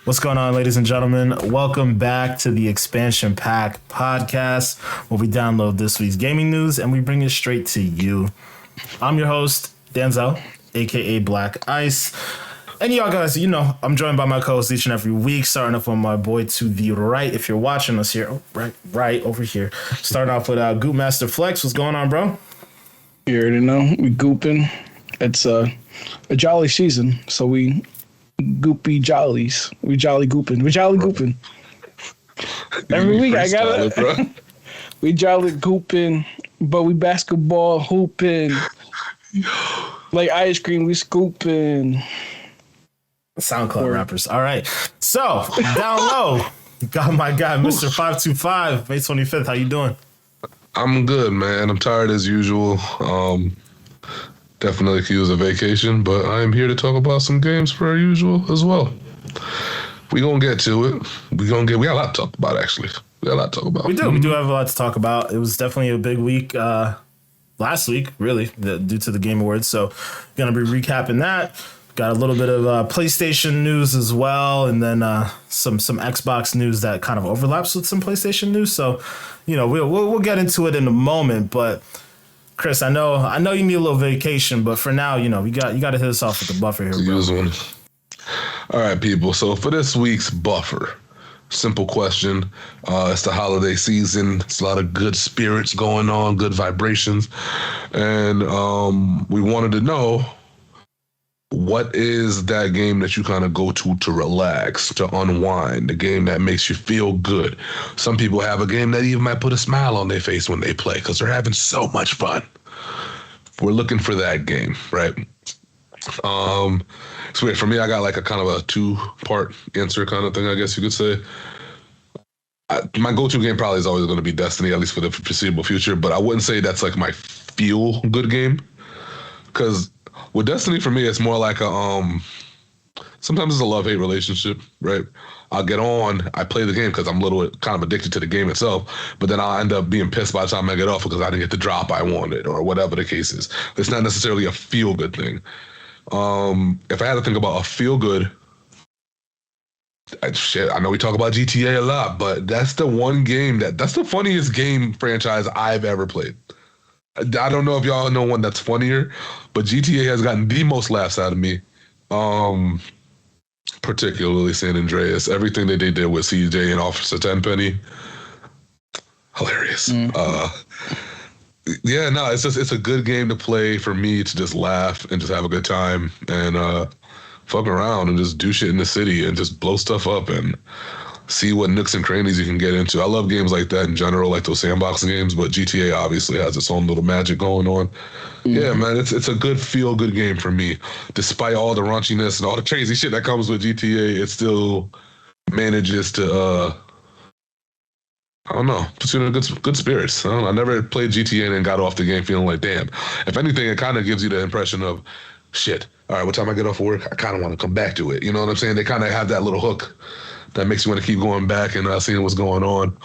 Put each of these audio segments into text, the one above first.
What's going on, ladies and gentlemen? Welcome back to the Expansion Pack podcast, where we download this week's gaming news and we bring it straight to you. I'm your host, Denzel, aka Black Ice. And y'all guys, you know, I'm joined by my co-host each and every week, starting off on my boy to the right. If you're watching us here, right over here. Starting off with Goop Master Flex. What's going on, bro? You already know, we gooping. It's a jolly season, so we goopy jollies. We jolly gooping. We jolly gooping. Every week I got it. We jolly gooping, but we basketball hooping. Like ice cream, we scooping. SoundCloud rappers. All right. So, down low, got my guy, Mr. 525, May 25th. How you doing? I'm good, man. I'm tired as usual. Definitely could use a vacation, but I am here to talk about some games per usual as well. We gonna get to it. We got a lot to talk about, actually. We got a lot to talk about. We do have a lot to talk about. It was definitely a big week last week, really, due to the Game Awards. So, gonna be recapping that. Got a little bit of PlayStation news as well, and then some Xbox news that kind of overlaps with some PlayStation news. So, you know, we'll get into it in a moment. But Chris, I know you need a little vacation, but for now, you know, you got to hit us off with the buffer here, bro. All right, people. So for this week's buffer, simple question. It's the holiday season. It's a lot of good spirits going on, good vibrations, and we wanted to know, what is that game that you kind of go to relax, to unwind, the game that makes you feel good? Some people have a game that even might put a smile on their face when they play because they're having so much fun. We're looking for that game, right? It's weird. For me, I got like a kind of a two-part answer kind of thing, I guess you could say. My go-to game probably is always going to be Destiny, at least for the foreseeable future, but I wouldn't say that's like my feel-good game, because with Destiny, for me, it's more like sometimes it's a love-hate relationship, right? I'll get on, I play the game because I'm a little kind of addicted to the game itself, but then I'll end up being pissed by the time I get off because I didn't get the drop I wanted or whatever the case is. It's not necessarily a feel-good thing. If I had to think about a feel-good, I know we talk about GTA a lot, but that's the one game that's the funniest game franchise I've ever played. I don't know if y'all know one that's funnier, but GTA has gotten the most laughs out of me, particularly San Andreas. Everything that they did with CJ and Officer Tenpenny, hilarious. It's a good game to play for me to just laugh and just have a good time and fuck around and just do shit in the city and just blow stuff up and see what nooks and crannies you can get into. I love games like that in general, like those sandbox games, but GTA obviously has its own little magic going on. Yeah, man, it's a good feel-good game for me. Despite all the raunchiness and all the crazy shit that comes with GTA, it still manages to, I don't know, puts you in good spirits. I never played GTA and got off the game feeling like, damn. If anything, it kind of gives you the impression of, shit, all right, what time I get off work, I kind of want to come back to it. You know what I'm saying? They kind of have that little hook that makes you want to keep going back and seeing what's going on.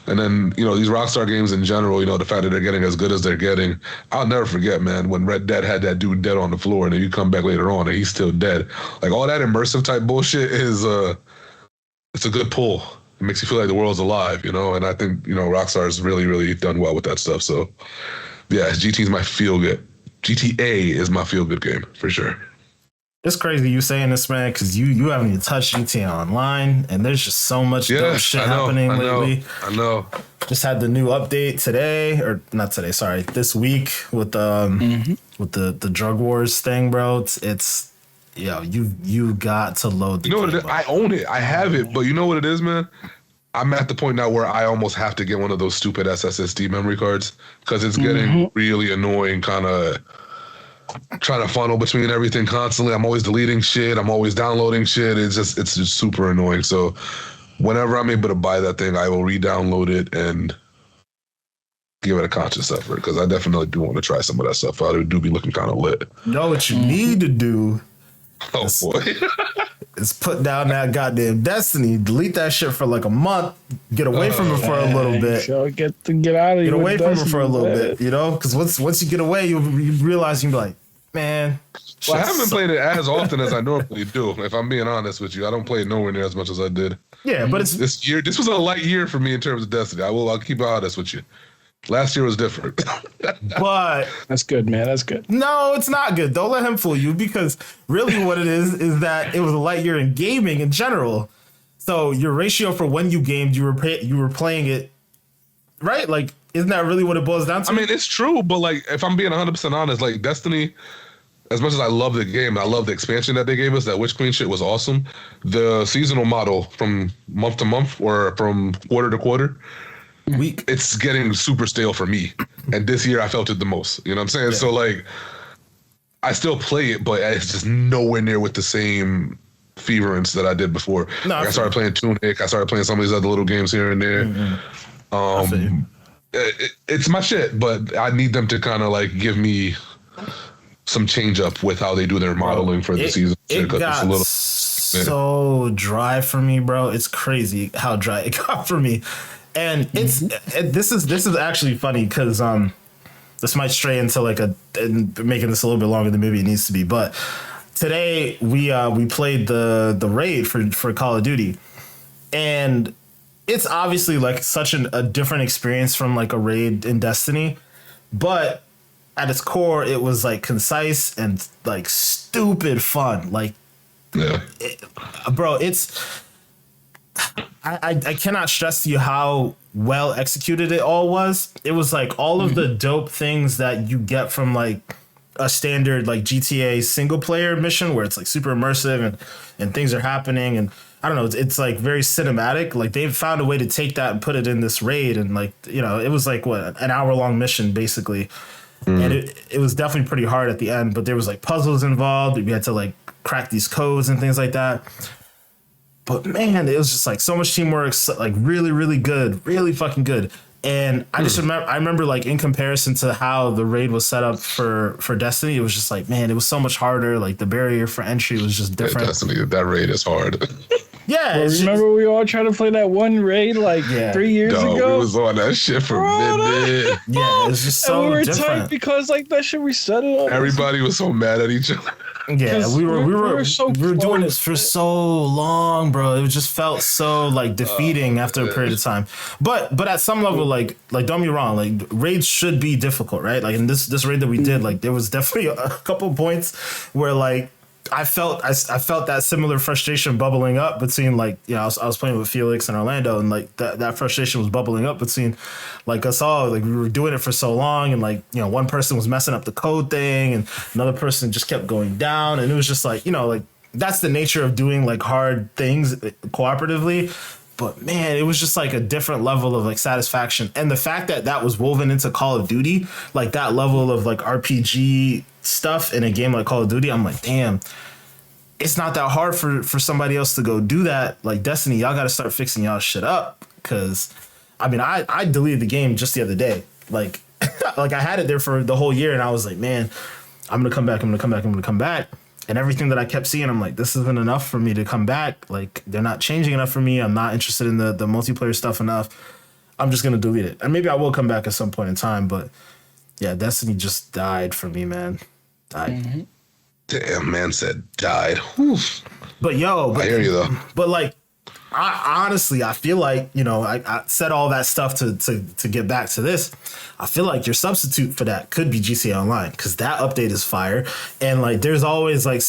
And then, you know, these Rockstar games in general, you know, the fact that they're getting as good as they're getting, I'll never forget, man, when Red Dead had that dude dead on the floor and then you come back later on and he's still dead. Like, all that immersive type bullshit is, it's a good pull. It makes you feel like the world's alive, you know? And I think, you know, Rockstar's really, really done well with that stuff. So, yeah, GTA is my feel-good game, for sure. It's crazy you saying this, man, because you haven't even touched GTA Online, and there's just so much dope shit happening lately. I know. Just had the new update today, or not today, sorry, this week with the drug wars thing, bro. It's you got to load the game. What it is? I own it. I have it, but you know what it is, man? I'm at the point now where I almost have to get one of those stupid SSD memory cards because it's getting really annoying, kind of trying to funnel between everything constantly. I'm always deleting shit. I'm always downloading shit. It's just super annoying. So whenever I'm able to buy that thing, I will re-download it and give it a conscious effort because I definitely do want to try some of that stuff out. It do be looking kind of lit. You know what you need to do? Oh, boy. Is put down that goddamn Destiny, delete that shit for like a month, get away from it for a little bit. So get out of here. Get away from it for a little bit, you know? Because once you get away, you realize you can be like, man, Well, I haven't played it as often as I normally do. If I'm being honest with you, I don't play it nowhere near as much as I did. Yeah, but it's This was a light year for me in terms of Destiny. I'll keep it honest with you. Last year was different. but That's good, man. That's good. no, it's not good. Don't let him fool you because really what it is that it was a light year in gaming in general. So your ratio for when you gamed, you were playing it, right? Like, isn't that really what it boils down to? I mean, it's true, but like, if I'm being 100% honest, like Destiny, as much as I love the game, I love the expansion that they gave us. That Witch Queen shit was awesome. The seasonal model from month to month or from quarter to quarter, it's getting super stale for me. And this year I felt it the most. You know what I'm saying? Yeah. So like, I still play it, but it's just nowhere near with the same feverance that I did before. No, like I started playing Tunic. I started playing some of these other little games here and there. Mm-hmm. It's my shit, but I need them to kind of like give me some change up with how they do their modeling for the season. It got so dry for me, bro. It's crazy how dry it got for me. And this is actually funny because this might stray into like and making this a little bit longer than maybe it needs to be. But today we played the raid for Call of Duty, and it's obviously like such a different experience from like a raid in Destiny, but at its core, it was like concise and like stupid fun. Like, yeah, bro, it's I cannot stress to you how well executed it all was. It was like all of the dope things that you get from like a standard like GTA single player mission where it's like super immersive and things are happening and I don't know, it's like very cinematic. Like they've found a way to take that and put it in this raid and like, you know, it was like what, an hour-long mission basically. And it was definitely pretty hard at the end, but there was like puzzles involved. We had to like crack these codes and things like that. But man, it was just like so much teamwork, like really, really good, really fucking good. And I just remember like in comparison to how the raid was set up for Destiny, it was just like, man, it was so much harder. Like the barrier for entry was just different. Yeah, Destiny, that raid is hard. Yeah. Well, remember we all tried to play that one raid like 3 years ago? We was on that shit for a minute. Yeah, it was just so and we were different. tight because like that shit we set it up. Everybody was so mad at each other. Yeah, we were doing close. this for so long, bro. It just felt so like defeating after a period of time. But at some level, like don't get me wrong, like raids should be difficult, right? Like in this raid that we did, like there was definitely a couple points where like I felt that similar frustration bubbling up between like, you know, I was playing with Felix and Orlando and like that frustration was bubbling up between like us all. Like we were doing it for so long and like, you know, one person was messing up the code thing and another person just kept going down and it was just like, you know, like that's the nature of doing like hard things cooperatively. But man, it was just like a different level of like satisfaction. And the fact that that was woven into Call of Duty, like that level of like RPG stuff in a game like Call of Duty, I'm like, damn, it's not that hard for somebody else to go do that. Like Destiny, y'all got to start fixing y'all shit up. Cause I mean, I deleted the game just the other day. Like, like I had it there for the whole year and I was like, man, I'm going to come back. And everything that I kept seeing, I'm like, this isn't enough for me to come back. Like, they're not changing enough for me. I'm not interested in the multiplayer stuff enough. I'm just going to delete it. And maybe I will come back at some point in time. But, yeah, Destiny just died for me, man. Died. Mm-hmm. Damn, man said died. Whew. But, I hear you, though. But, like, I honestly feel like, you know, I said all that stuff to get back to this. I feel like your substitute for that could be GTA Online because that update is fire. And like, there's always like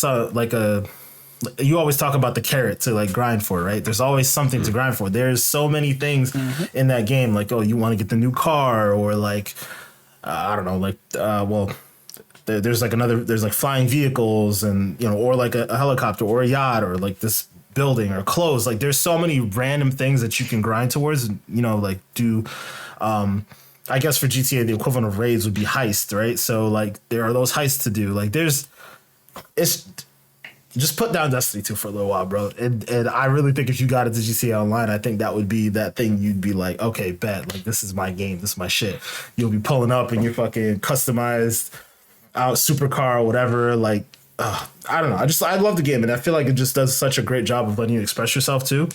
you always talk about the carrot to like grind for, right? There's always something to grind for. There's so many things in that game. Like, oh, you want to get the new car or like, I don't know, like, well, there's like flying vehicles and, you know, or like a helicopter or a yacht or like this building or clothes. Like there's so many random things that you can grind towards and, you know, like do I guess for GTA the equivalent of raids would be heist, right? So like there are those heists to do. Like it's just put down Destiny 2 for a little while, bro. And I really think if you got into GTA Online, I think that would be that thing you'd be like, okay, bet, like this is my game, this is my shit. You'll be pulling up in your fucking customized out supercar or whatever, like I don't know. I love the game, and I feel like it just does such a great job of letting you express yourself too.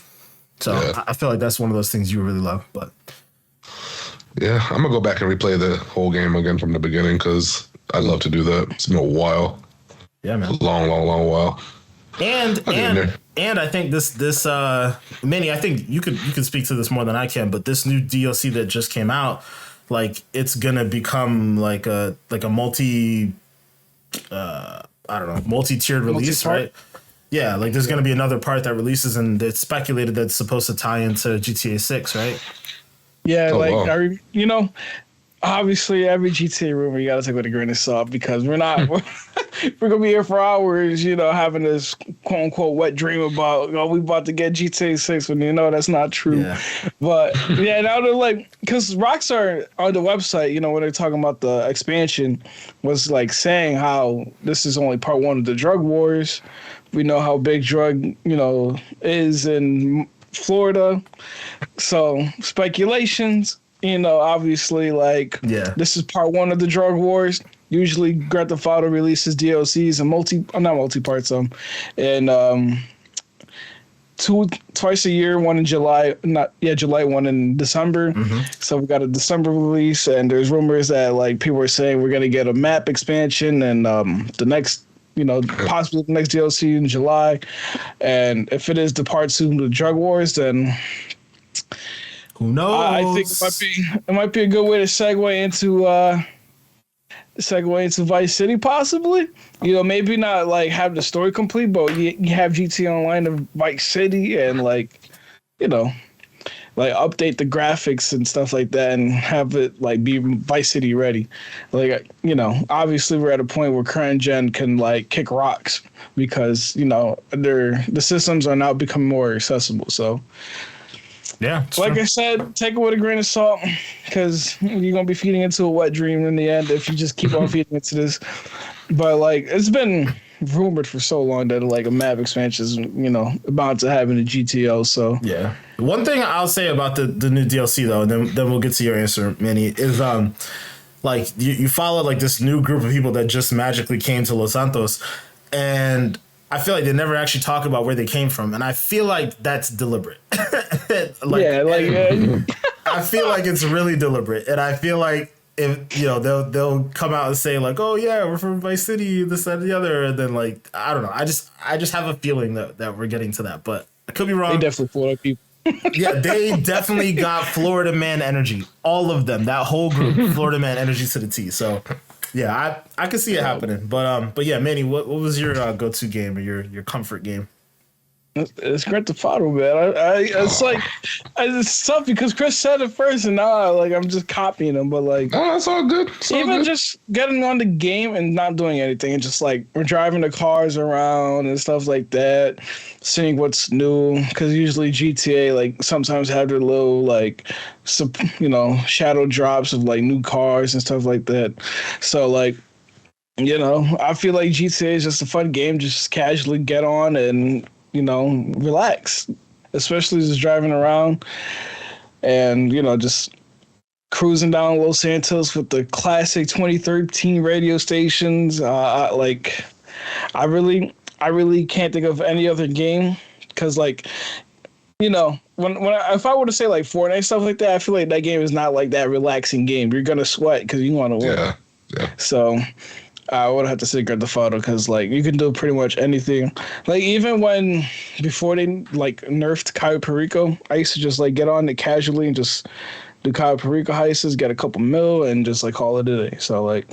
So yeah. I feel like that's one of those things you really love. But yeah, I'm gonna go back and replay the whole game again from the beginning because I love to do that. It's been a while. Yeah, man. Long while. And I think this Manny, I think you could speak to this more than I can, but this new DLC that just came out, like it's gonna become like a multi I don't know, multi-tiered release, Multi-part? right? Yeah, like there's gonna be another part that releases, and it's speculated that's supposed to tie into GTA 6, right? Yeah, Oh, like wow. obviously every GTA rumor you gotta take with a grain of salt because we're not we're gonna be here for hours, having this quote unquote wet dream about we about to get GTA 6 when that's not true. Yeah. But yeah, now they're like because Rockstar on the website, when they're talking about the expansion, was like saying how this is only part one of the drug wars. We know how big drug, is in Florida. So speculations, obviously, like this is part one of the drug wars. Usually, Grand Theft Auto releases DLCs and not multi-parts, and twice a year. One in July, July. One in December. So we got a December release, and there's rumors that like people are saying we're gonna get a map expansion and the next. Possibly the next DLC in July, and if it is the part two of the drug wars, then who knows? I think it might be a good way to segue into Vice City, possibly. Maybe not like have the story complete, but you have GTA Online of Vice City and like update the graphics and stuff like that and have it like be Vice City ready. Like, obviously we're at a point where current gen can like kick rocks because, the systems are now becoming more accessible. So yeah, like I said, take it with a grain of salt because you're going to be feeding into a wet dream in the end if you just keep on feeding into this. But like, it's been rumored for so long that like a map expansion is, about to happen in GTO. So yeah. One thing I'll say about the new DLC though, and then we'll get to your answer, Manny, is like you follow like this new group of people that just magically came to Los Santos, and I feel like they never actually talk about where they came from, and I feel like that's deliberate. I feel like it's really deliberate, and I feel like if they'll come out and say like, oh yeah, we're from Vice City, this, that, and the other, and then like I don't know, I just have a feeling that we're getting to that, but I could be wrong. They definitely Florida people. Yeah, they definitely got Florida man energy. All of them, that whole group, Florida man energy to the T. So yeah, I can see it happening. But yeah, Manny, what was your go-to game or your comfort game? It's Grand Theft Auto, man. It's tough because Chris said it first, and now I'm just copying him. But like, no, that's all good. Just getting on the game and not doing anything, and just like we're driving the cars around and stuff like that, seeing what's new. Because usually GTA like sometimes have their little like, shadow drops of like new cars and stuff like that. So like. I feel like GTA is just a fun game, just casually get on and relax, especially just driving around and, just cruising down Los Santos with the classic 2013 radio stations. I really can't think of any other game because like, if I were to say like Fortnite stuff like that, I feel like that game is not like that relaxing game. You're going to sweat because you want to win. Yeah. So I would have to say Grand Theft Auto because like you can do pretty much anything. Like even before they like nerfed Cayo Perico, I used to just like get on it casually and just do Cayo Perico heists, get a couple mil, and just like call it a day. So like,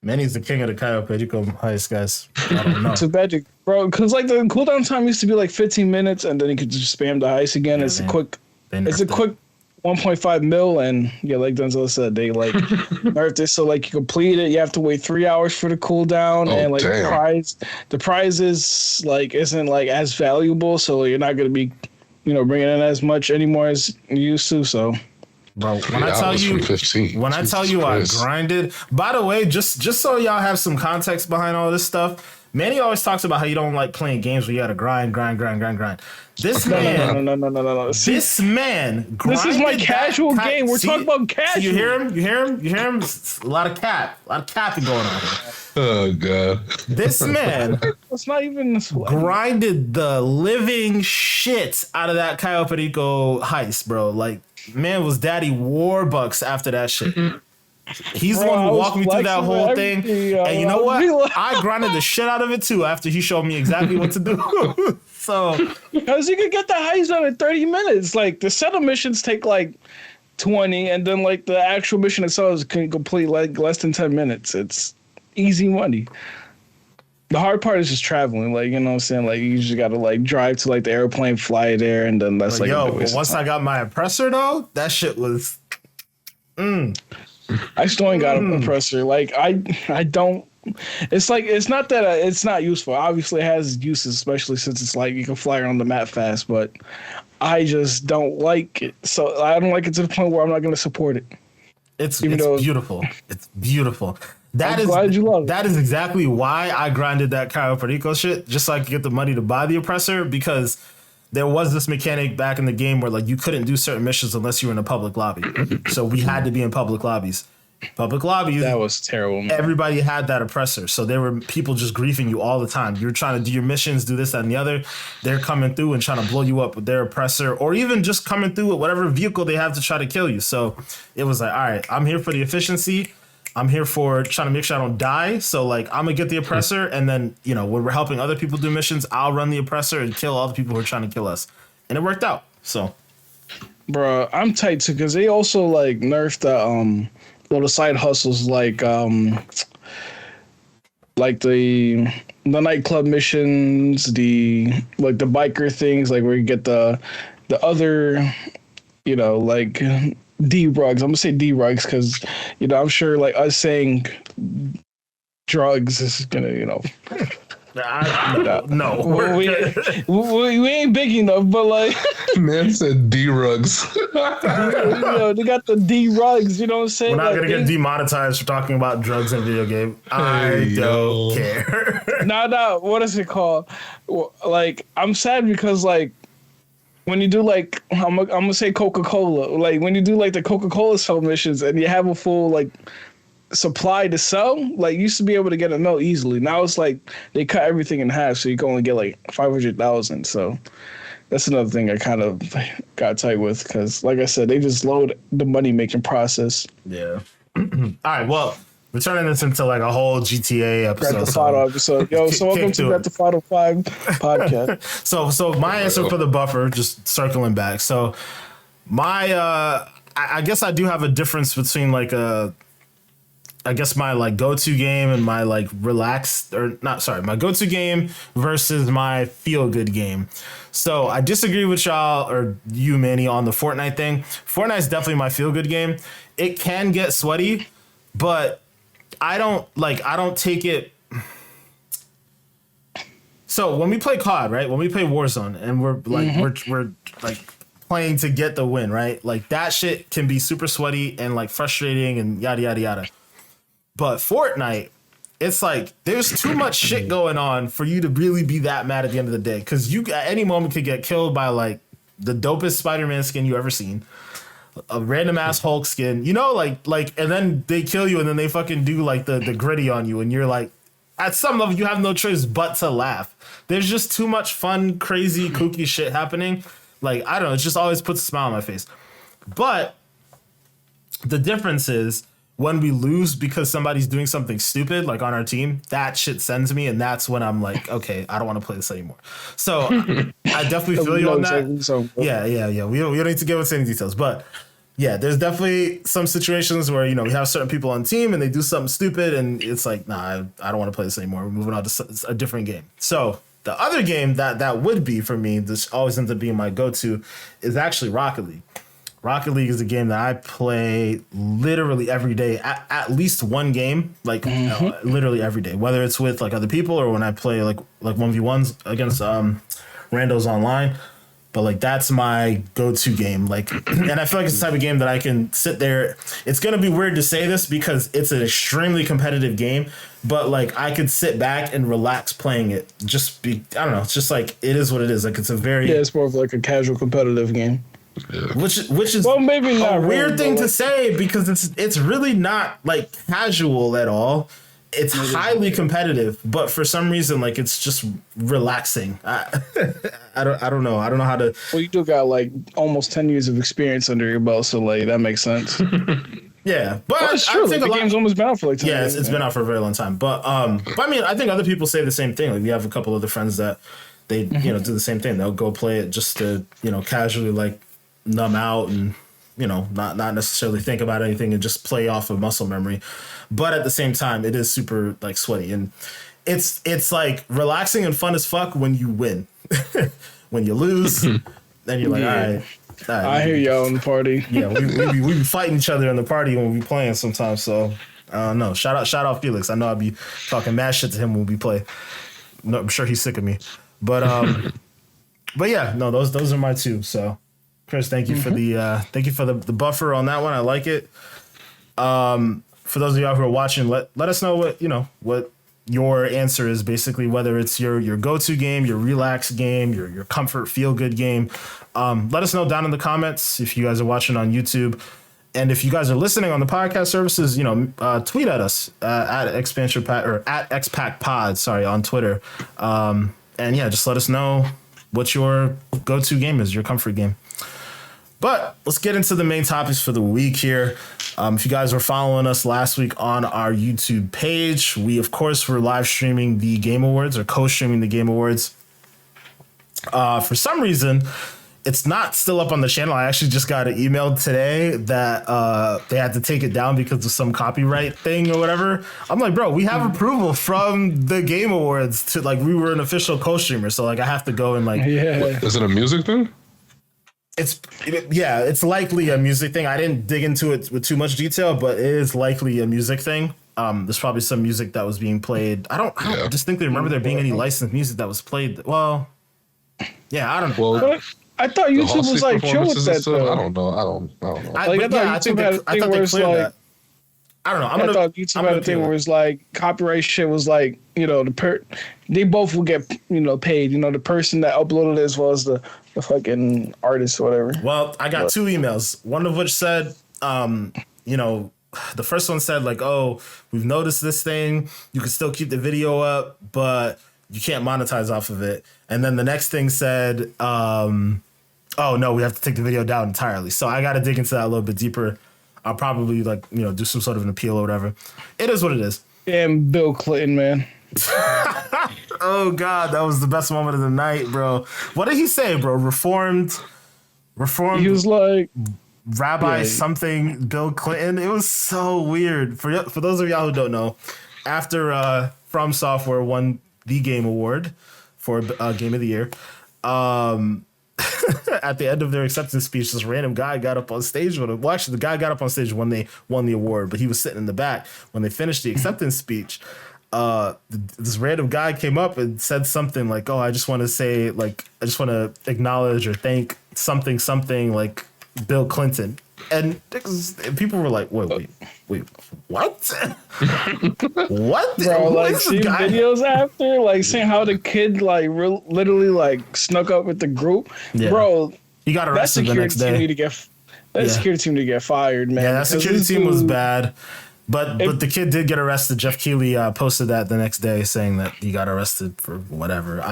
Manny's the king of the Cayo Perico heist, guys. I don't know. Too bad, bro. Because like the cooldown time used to be like 15 minutes, and then you could just spam the heist again. Yeah, it's a quick 1.5 mil, and yeah, like Denzel said, they like nerfed it so like you complete it, you have to wait 3 hours for the cooldown, and like the prize is like isn't like as valuable, so you're not gonna be bringing in as much anymore as you used to. So, bro, when I tell you I grinded. By the way, just so y'all have some context behind all this stuff. Manny always talks about how you don't like playing games where you gotta grind. This man, no. This man, this is my casual game. We're talking about casual. You hear him? A lot of capping going on here. Oh god. This man, it's not even grinded the living shit out of that Cayo Perico heist, bro. Like, man was daddy Warbucks after that shit. He's the Bro, one I who was walked me through that flexing whole with thing. everything, yo. And you know I was what? like- I grinded the shit out of it too after he showed me exactly what to do. So Because you could get the heist done in 30 minutes. Like the setup missions take like 20, and then like the actual mission itself can complete like less than 10 minutes. It's easy money. The hard part is just traveling. Like, you know what I'm saying? Like you just gotta like drive to like the airplane, fly there, and then that's but like a but waste of once time. I got my oppressor though, that shit was I still ain't got a compressor. Like I don't. It's like it's not that it's not useful. Obviously, it has uses, especially since it's like you can fly around the map fast. But I just don't like it. So I don't like it to the point where I'm not going to support it. it's though- beautiful. It's beautiful. I'm glad you love it. That is exactly why I grinded that Cayo Perico shit, just so I could get the money to buy the oppressor, because there was this mechanic back in the game where like you couldn't do certain missions unless you were in a public lobby. So we had to be in public lobbies. Public lobbies. That was terrible, man. Everybody had that oppressor. So there were people just griefing you all the time. You're trying to do your missions, do this, that, and the other. They're coming through and trying to blow you up with their oppressor, or even just coming through with whatever vehicle they have to try to kill you. So it was like, all right, I'm here for the efficiency. I'm here for trying to make sure I don't die. So like, I'm gonna get the oppressor, and then, you know, when we're helping other people do missions, I'll run the oppressor and kill all the people who are trying to kill us. And it worked out. So Bro, I'm tight too because they also like nerfed the little side hustles like the nightclub missions, the like the biker things, like where you get the other, you know, like D-rugs. I'm gonna say D-rugs because, you know, I'm sure like us saying drugs is gonna, you know, no. we ain't big enough, but like, Man said D-rugs. you know, they got the D-rugs, you know what I'm saying? We're not Like, gonna get demonetized for talking about drugs in video game. I Hey, don't yo. care. No, what is it called? Like, I'm sad because like when you do like I'm gonna say Coca-Cola, like when you do like the Coca-Cola sell missions and you have a full like supply to sell, like you used to be able to get a note easily. Now it's like they cut everything in half, so you can only get like 500,000. So that's another thing I kind of got tight with because, like I said, they just load the money making process. Yeah. All right. Well, we're turning this into like a whole GTA Grand episode. Theft Auto episode. Yo, so welcome kick to to Grand it. Theft Auto 5 podcast. So my answer for the buffer, just circling back. So my I guess I do have a difference between like I guess my like go-to game and my like relaxed or not, sorry, my go-to game versus my feel-good game. So I disagree with y'all or you, Manny, on the Fortnite thing. Fortnite's definitely my feel-good game. It can get sweaty, but I don't take it. So when we play COD, right? When we play Warzone and we're like we're like playing to get the win, right? Like that shit can be super sweaty and like frustrating and yada yada yada. But Fortnite, it's like there's too much shit going on for you to really be that mad at the end of the day. Because you at any moment could get killed by like the dopest Spiderman skin you ever seen, a random ass Hulk skin, you know, like, and then they kill you and then they fucking do like the gritty on you, and you're like, at some level you have no choice but to laugh. There's just too much fun, crazy, kooky shit happening. Like I don't know, it just always puts a smile on my face. But the difference is, when we lose because somebody's doing something stupid, like on our team, that shit sends me, and that's when I'm like, okay, I don't want to play this anymore. So I definitely feel you on that. So, Yeah. We don't need to give us any details, but yeah, there's definitely some situations where, you know, we have certain people on team and they do something stupid, and it's like, nah, I don't want to play this anymore. We're moving on to a different game. So the other game that would be for me, this always ends up being my go-to, is actually Rocket League. Rocket League is a game that I play literally every day, at least one game, like literally every day, whether it's with like other people or when I play like 1v1s against randos online. But like that's my go-to game. Like, and I feel like it's the type of game that I can sit there. It's gonna be weird to say this because it's an extremely competitive game, but like I could sit back and relax playing it. I don't know. It's just like it is what it is. Like it's a very it's more of like a casual competitive game. Yeah. which is Well, maybe not a weird really, thing but to like- say because it's really not like casual at all. It's highly competitive, but for some reason, like it's just relaxing. I don't know. I don't know how to. Well, you do got like almost 10 years of experience under your belt, so like that makes sense. Yeah, but Well, it's I true. think The game's almost been out for like 10 yeah, years. it's been out for a very long time. But I mean, I think other people say the same thing. Like we have a couple other friends that they do the same thing. They'll go play it just to casually like numb out and not necessarily think about anything and just play off of muscle memory. But at the same time, it is super like sweaty and it's like relaxing and fun as fuck when you win. When you lose, then you're like, all right. I hear y'all in the party. Yeah, we be fighting each other in the party when we playing sometimes. So I don't know. Shout out Felix. I know I'd be talking mad shit to him when we play. No, I'm sure he's sick of me. But yeah, no, those are my two. So Chris, thank you for the buffer on that one. I like it. For those of y'all who are watching, let us know what your answer is, basically, whether it's your go-to game, your relax game, your comfort feel-good game. Let us know down in the comments if you guys are watching on YouTube. And if you guys are listening on the podcast services, tweet at us at Xpansion or at XPack Pod, on Twitter. And yeah, just let us know what your go-to game is, your comfort game. But let's get into the main topics for the week here. If you guys were following us last week on our YouTube page, we, of course, were live streaming the Game Awards or co-streaming the Game Awards. For some reason, it's not still up on the channel. I actually just got an email today that they had to take it down because of some copyright thing or whatever. I'm like, bro, we have approval from the Game Awards to like we were an official co-streamer, so like I have to go and like. Yeah. Is it a music thing? It's likely a music thing. I didn't dig into it with too much detail, but it is likely a music thing. There's probably some music that was being played. I don't distinctly remember there being any licensed music that was played. Well, yeah, I don't know. Well, I thought YouTube was like chill with that though. I don't know. I don't know. I thought they cleared that. I don't know. I thought YouTube had a thing where it's like copyright shit was like, they both will get, paid. The person that uploaded it as well as the fucking artist or whatever. Well, I got two emails. One of which said, the first one said like, oh, we've noticed this thing. You can still keep the video up, but you can't monetize off of it. And then the next thing said, oh no, we have to take the video down entirely. So I got to dig into that a little bit deeper. I'll probably do some sort of an appeal or whatever. It is what it is. Damn, Bill Clinton, man. Oh God, that was the best moment of the night, bro. What did he say, bro? Reformed. He was like Rabbi something Bill Clinton. It was so weird. For those of y'all who don't know, after From Software won the Game Award for Game of the Year, at the end of their acceptance speech, this random guy got up on stage with him. Well, actually, the guy got up on stage when they won the award, but he was sitting in the back when they finished the acceptance speech. This random guy came up and said something like, "Oh, I just want to acknowledge or thank something like Bill Clinton." And people were like, "Wait, what? What?" Bro, like seeing videos after, like seeing how the kid literally like snuck up with the group. Yeah. Bro, he got arrested the next day. Security team to get fired, man. Yeah, that security team was bad. But the kid did get arrested. Jeff Keighley posted that the next day saying that he got arrested for whatever.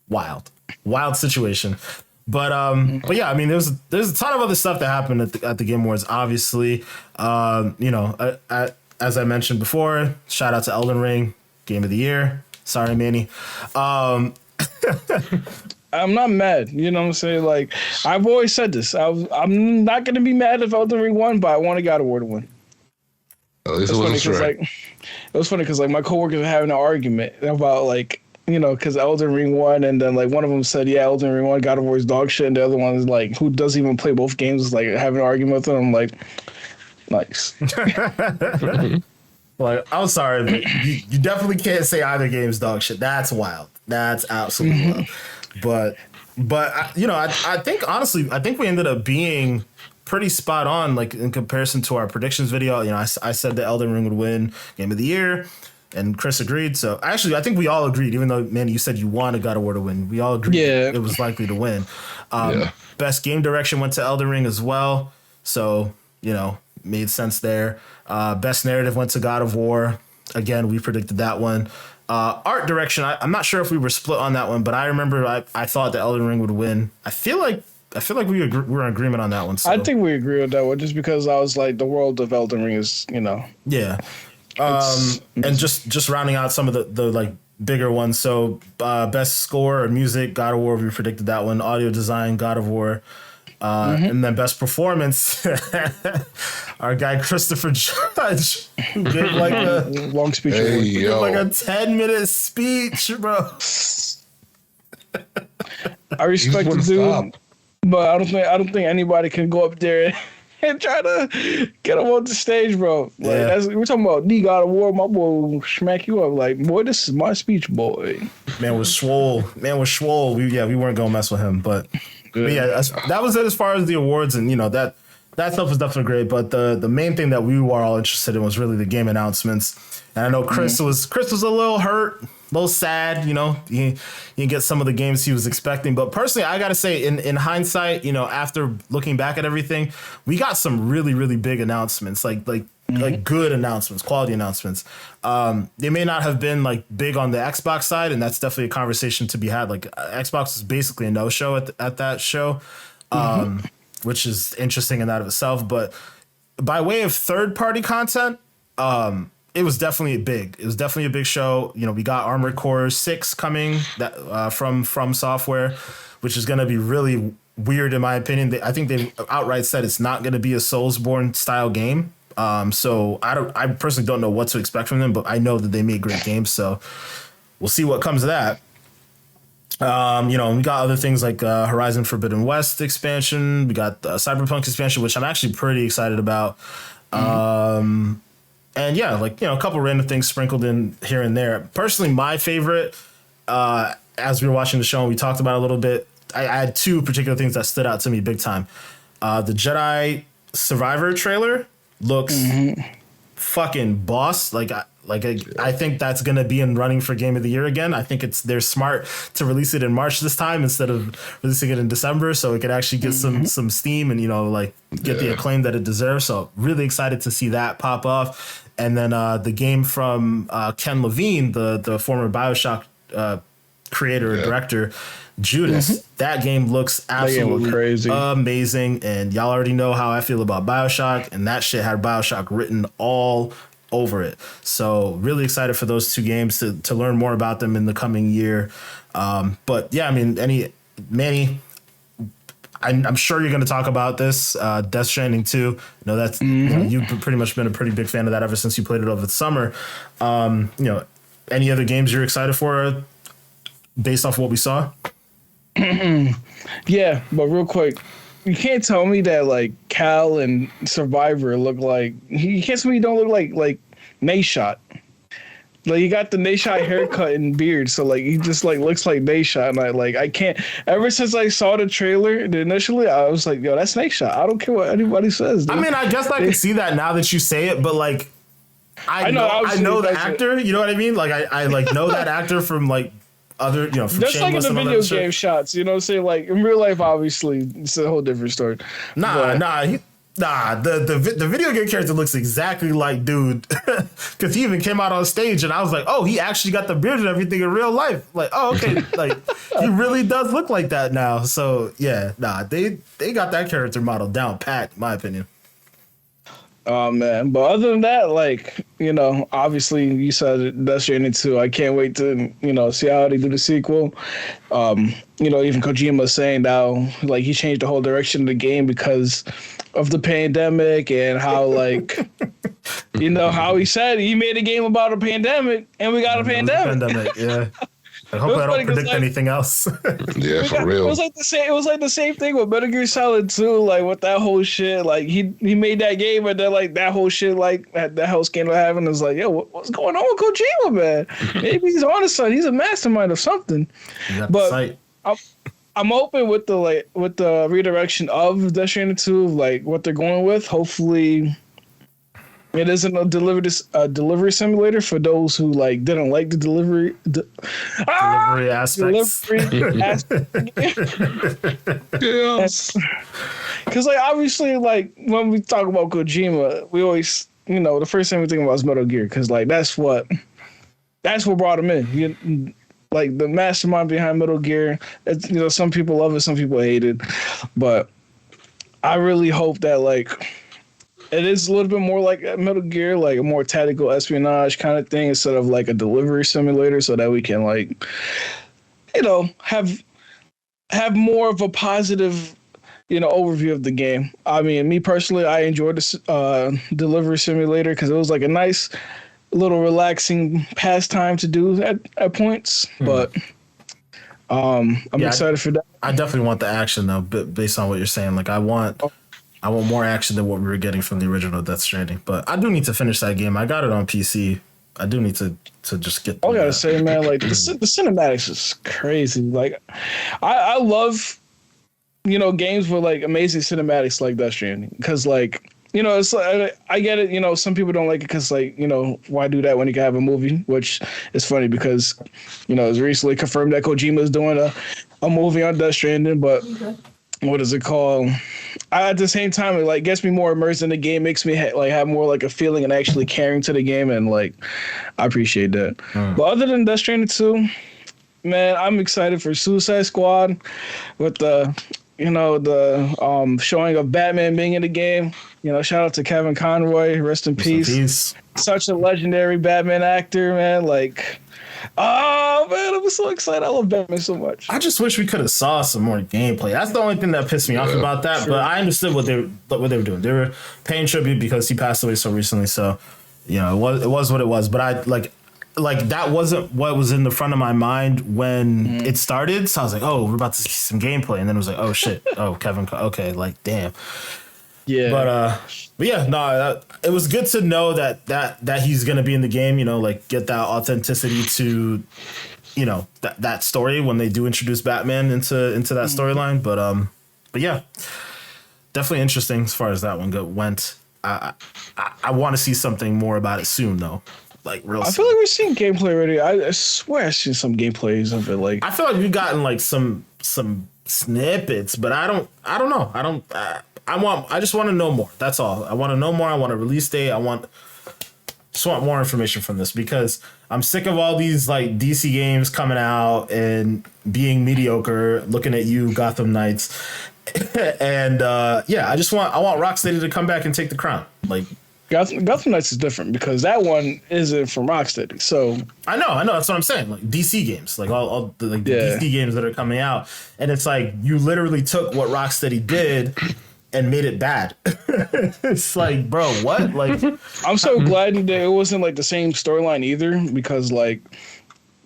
Wild situation. But yeah, I mean, there's a ton of other stuff that happened at the Game Awards. Obviously, as I mentioned before, shout out to Elden Ring, Game of the Year. Sorry, Manny. I'm not mad. You know what I'm saying? Like I've always said this. I'm not gonna be mad if Elden Ring won, but I want a God of War to win. It was funny because my coworkers were having an argument about because Elden Ring won, and then one of them said, "Yeah, Elden Ring won, God of War is dog shit," and the other one is like, "Who doesn't even play both games?" is like having an argument with them. I'm like, nice. Like, I'm sorry, but you definitely can't say either game's dog shit. That's wild. That's absolutely wild. But I think honestly, we ended up being pretty spot on, like in comparison to our predictions video. I said that Elden Ring would win Game of the Year, and Chris agreed. So actually, I think we all agreed, even though, man, you said you wanted God of War to win. We all agreed it was likely to win. Best game direction went to Elden Ring as well. So, made sense there. Best narrative went to God of War. Again, we predicted that one. Art direction, I'm not sure if we were split on that one, but I remember I thought that Elden Ring would win. I feel like I feel like we're in agreement on that one. So. I think we agree with that one, just because I was like, the world of Elden Ring is, Yeah. And just rounding out some of the like bigger ones. So best score or music, God of War, we predicted that one. Audio design, God of War. And then best performance, our guy Christopher Judge, who gave like a long speech. Hey, like a 10-minute speech, bro. I respect the dude, but I don't think anybody can go up there and try to get him on the stage, bro. Like we're talking about the God of War, my boy will smack you up. Like, boy, this is my speech, boy. Man was swole. We weren't gonna mess with him, but yeah, that was it as far as the awards, and that stuff was definitely great. But the main thing that we were all interested in was really the game announcements. And I know Chris was a little hurt, a little sad. He didn't get some of the games he was expecting. But personally, I gotta say, in hindsight, after looking back at everything, we got some really, really big announcements, like good announcements, quality announcements. They may not have been like big on the Xbox side, and that's definitely a conversation to be had. Like Xbox is basically a no-show at that show, which is interesting in that of itself. But by way of third-party content, it was definitely big. It was definitely a big show. We got Armored Core 6 coming that from Software, which is going to be really weird in my opinion. I think they outright said it's not going to be a Soulsborne style game. So I personally don't know what to expect from them, but I know that they make great games. So we'll see what comes of that. We got other things like Horizon Forbidden West expansion. We got the Cyberpunk expansion, which I'm actually pretty excited about. And yeah, a couple random things sprinkled in here and there. Personally, my favorite, as we were watching the show and we talked about it a little bit, I had two particular things that stood out to me big time. The Jedi Survivor trailer looks fucking boss. I think that's gonna be in running for Game of the Year again. I think they're smart to release it in March this time instead of releasing it in December, so it could actually get some steam and get the acclaim that it deserves. So really excited to see that pop off. And then the game from Ken Levine, the former BioShock creator and director, Judas. That game looks absolutely crazy, amazing, and y'all already know how I feel about BioShock, and that shit had BioShock written all over it. So really excited for those two games to learn more about them in the coming year. But yeah, I mean, Manny, I'm sure you're going to talk about this. Death Stranding 2. That's you've pretty much been a pretty big fan of that ever since you played it over the summer. Any other games you're excited for based off what we saw? Yeah, but real quick, you can't tell me that like Cal and Survivor look like. You can't tell me you don't look like Nayshot. Like, you got the Nayshot haircut and beard, so like he just like looks like Nayshot, and I can't. Ever since I saw the trailer initially, I was like, yo, that's Nayshot. I don't care what anybody says, dude. I mean, I guess I can see that now that you say it, but like I know the actor. You know what I mean? Like I know that actor from like other, from just like in Shameless the video game shots. You know what I'm saying? Like in real life, obviously, it's a whole different story. The video game character looks exactly like dude, because he even came out on stage and I was like, oh, he actually got the beard and everything in real life. Like, oh, okay, like he really does look like that now. So yeah, they got that character model down pat, in my opinion. Oh man, but other than that, obviously you said Death Stranding 2. I can't wait to see how they do the sequel. Even Kojima saying now like he changed the whole direction of the game because of the pandemic, and how how he said he made a game about a pandemic and we got a pandemic. Yeah. I hope I don't predict anything else. Yeah, for real. It was like the same thing with Metal Gear Solid 2, like with that whole shit. Like he made that game, and then like that whole shit, like that whole scandal happened. Is like, yo, what's going on with Kojima, man? Maybe he's on to something. He's a mastermind of something. But I'm open with the redirection of Death Stranding 2, like what they're going with. Hopefully, it isn't a delivery simulator for those who like didn't like the delivery aspects. Yes. Because obviously when we talk about Kojima, we always the first thing we think about is Metal Gear, because that's what brought him in. like the mastermind behind Metal Gear. It's, some people love it, some people hate it, but I really hope that like it is a little bit more like Metal Gear, like a more tactical espionage kind of thing instead of like a delivery simulator, so that we can like have more of a positive overview of the game. I mean, me personally, I enjoyed this delivery simulator because it was like a nice little relaxing pastime to do at points. But I'm excited for that. I definitely want the action though, based on what you're saying. Like I want more action than what we were getting from the original Death Stranding. But I do need to finish that game. I got it on PC. I do need to just get. I gotta say, man, like the cinematics is crazy. Like I love games with like amazing cinematics like Death Stranding, because like it's like I get it. Some people don't like it because like why do that when you can have a movie? Which is funny because it's recently confirmed that Kojima is doing a movie on Death Stranding, but. What is it called? At the same time, it like gets me more immersed in the game, makes me like have more like a feeling and actually caring to the game, and like I appreciate that. But other than Death Stranding 2, man, I'm excited for Suicide Squad with the showing of Batman being in the game. Shout out to Kevin Conroy, rest in peace. Such a legendary Batman actor, man. Like. Oh man, I'm so excited! I love Batman so much. I just wish we could have saw some more gameplay. That's the only thing that pissed me off about that. Sure. But I understood what they were doing. They were paying tribute because he passed away so recently. So, it was what it was. But I like that wasn't what was in the front of my mind when it started. So I was like, oh, we're about to see some gameplay, and then it was like, oh shit, oh Kevin, okay, like damn. Yeah, but yeah, no, it was good to know that he's gonna be in the game. Like get that authenticity to, that story when they do introduce Batman into that storyline. But yeah, definitely interesting as far as that one went. I want to see something more about it soon though. Like real. I feel like we're seeing gameplay already. I swear I've seen some gameplays of it. Like I feel like we've gotten like some snippets, but I don't know. I just want to know more. That's all. I want to know more. I want a release date. Just want more information from this because I'm sick of all these like DC games coming out and being mediocre. Looking at you, Gotham Knights, and I want Rocksteady to come back and take the crown. Like Gotham Knights is different because that one isn't from Rocksteady. So I know. That's what I'm saying. Like DC games, like all the DC games that are coming out, and it's like you literally took what Rocksteady did and made it bad. It's like, bro, what? Like, I'm so glad that it wasn't like the same storyline either, because like,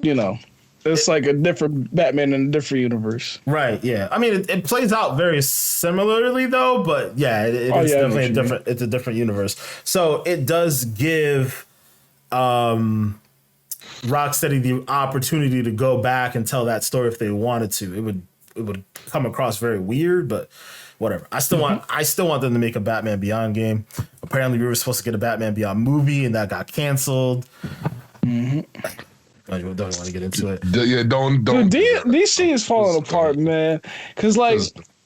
it's like a different Batman in a different universe. Right. Yeah. I mean, it plays out very similarly though, but yeah, it's definitely a different. It's a different universe. So it does give Rocksteady the opportunity to go back and tell that story if they wanted to. It would come across very weird, but. Whatever. I still want them to make a Batman Beyond game. Apparently, we were supposed to get a Batman Beyond movie, and that got canceled. Don't want to get into it. Yeah, don't. Dude, DC is falling apart, man. Because like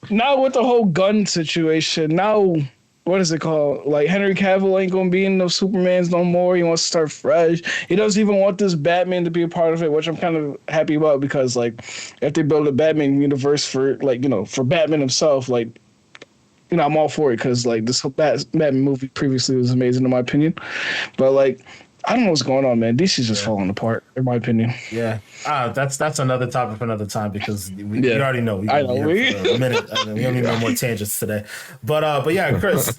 now with the whole gun situation, now what is it called? Like Henry Cavill ain't gonna be in those Supermans no more. He wants to start fresh. He doesn't even want this Batman to be a part of it, which I'm kind of happy about because like if they build a Batman universe for like for Batman himself, like. I'm all for it because like this whole Batman movie previously was amazing in my opinion, but like I don't know what's going on, man. DC's just falling apart in my opinion. Yeah, that's another topic for another time because we already know. I know. For a minute. We don't need no more tangents today, but yeah, Chris.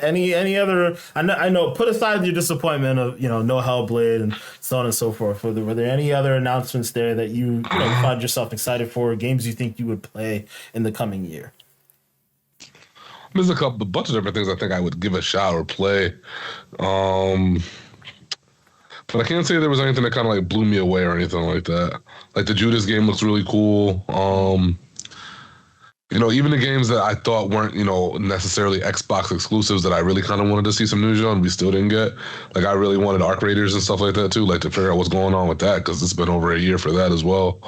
any other? I know. Put aside your disappointment of no Hellblade and so on and so forth. Were there any other announcements there that you find yourself excited for? Games you think you would play in the coming year? There's a bunch of different things I think I would give a shot or play. But I can't say there was anything that kind of like blew me away or anything like that. Like the Judas game looks really cool. Even the games that I thought weren't, necessarily Xbox exclusives that I really kind of wanted to see some news on, we still didn't get. Like I really wanted Arc Raiders and stuff like that too, like to figure out what's going on with that because it's been over a year for that as well.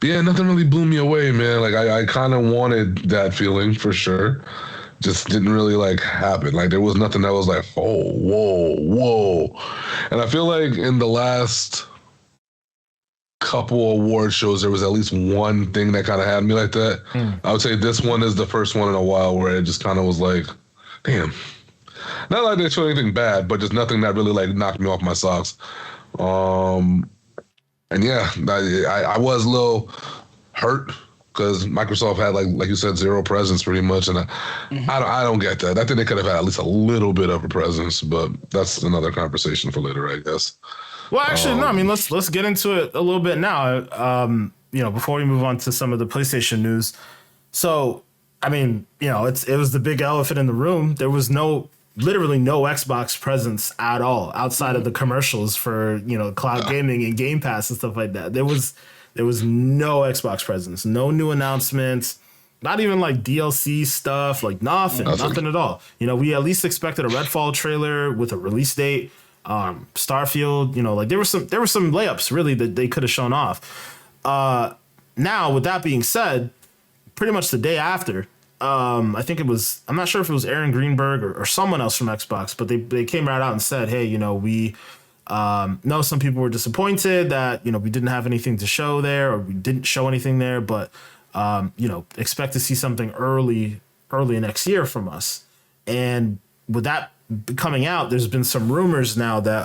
But yeah, nothing really blew me away, man. Like I kind of wanted that feeling for sure. Just didn't really like happen. Like there was nothing that was like, oh, whoa. And I feel like in the last couple award shows, there was at least one thing that kind of had me like that. I would say this one is the first one in a while where it just kind of was like, damn. Not like they showed anything bad, but just nothing that really like knocked me off my socks. And yeah, I was a little hurt because Microsoft had like you said, zero presence pretty much, and I don't get that. I think they could have had at least a little bit of a presence, but that's another conversation for later, I guess. Well, actually, no. I mean, let's get into it a little bit now. Before we move on to some of the PlayStation news. So, I mean, it was the big elephant in the room. There was literally no Xbox presence at all outside of the commercials for cloud gaming and Game Pass and stuff like that. There was no Xbox presence, no new announcements, not even like DLC stuff, like nothing at all. We at least expected a Redfall trailer with a release date. Starfield, like there were some layups really that they could have shown off. Now, with that being said, pretty much the day after, I'm not sure if it was Aaron Greenberg or someone else from Xbox, but they came right out and said, hey, we know some people were disappointed that, we didn't have anything to show there, or we didn't show anything there, but, expect to see something early next year from us. And with that coming out, there's been some rumors now that,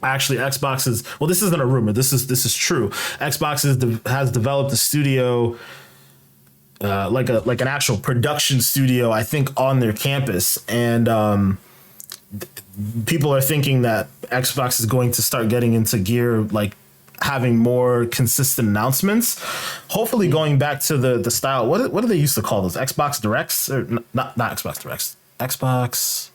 actually Xbox is, well, this isn't a rumor. This is true. Xbox has developed a studio, like an actual production studio, I think, on their campus, and people are thinking that Xbox is going to start getting into gear, like having more consistent announcements. Hopefully, going back to the style. What do they used to call those? Xbox Directs, or not Xbox Directs? Xbox.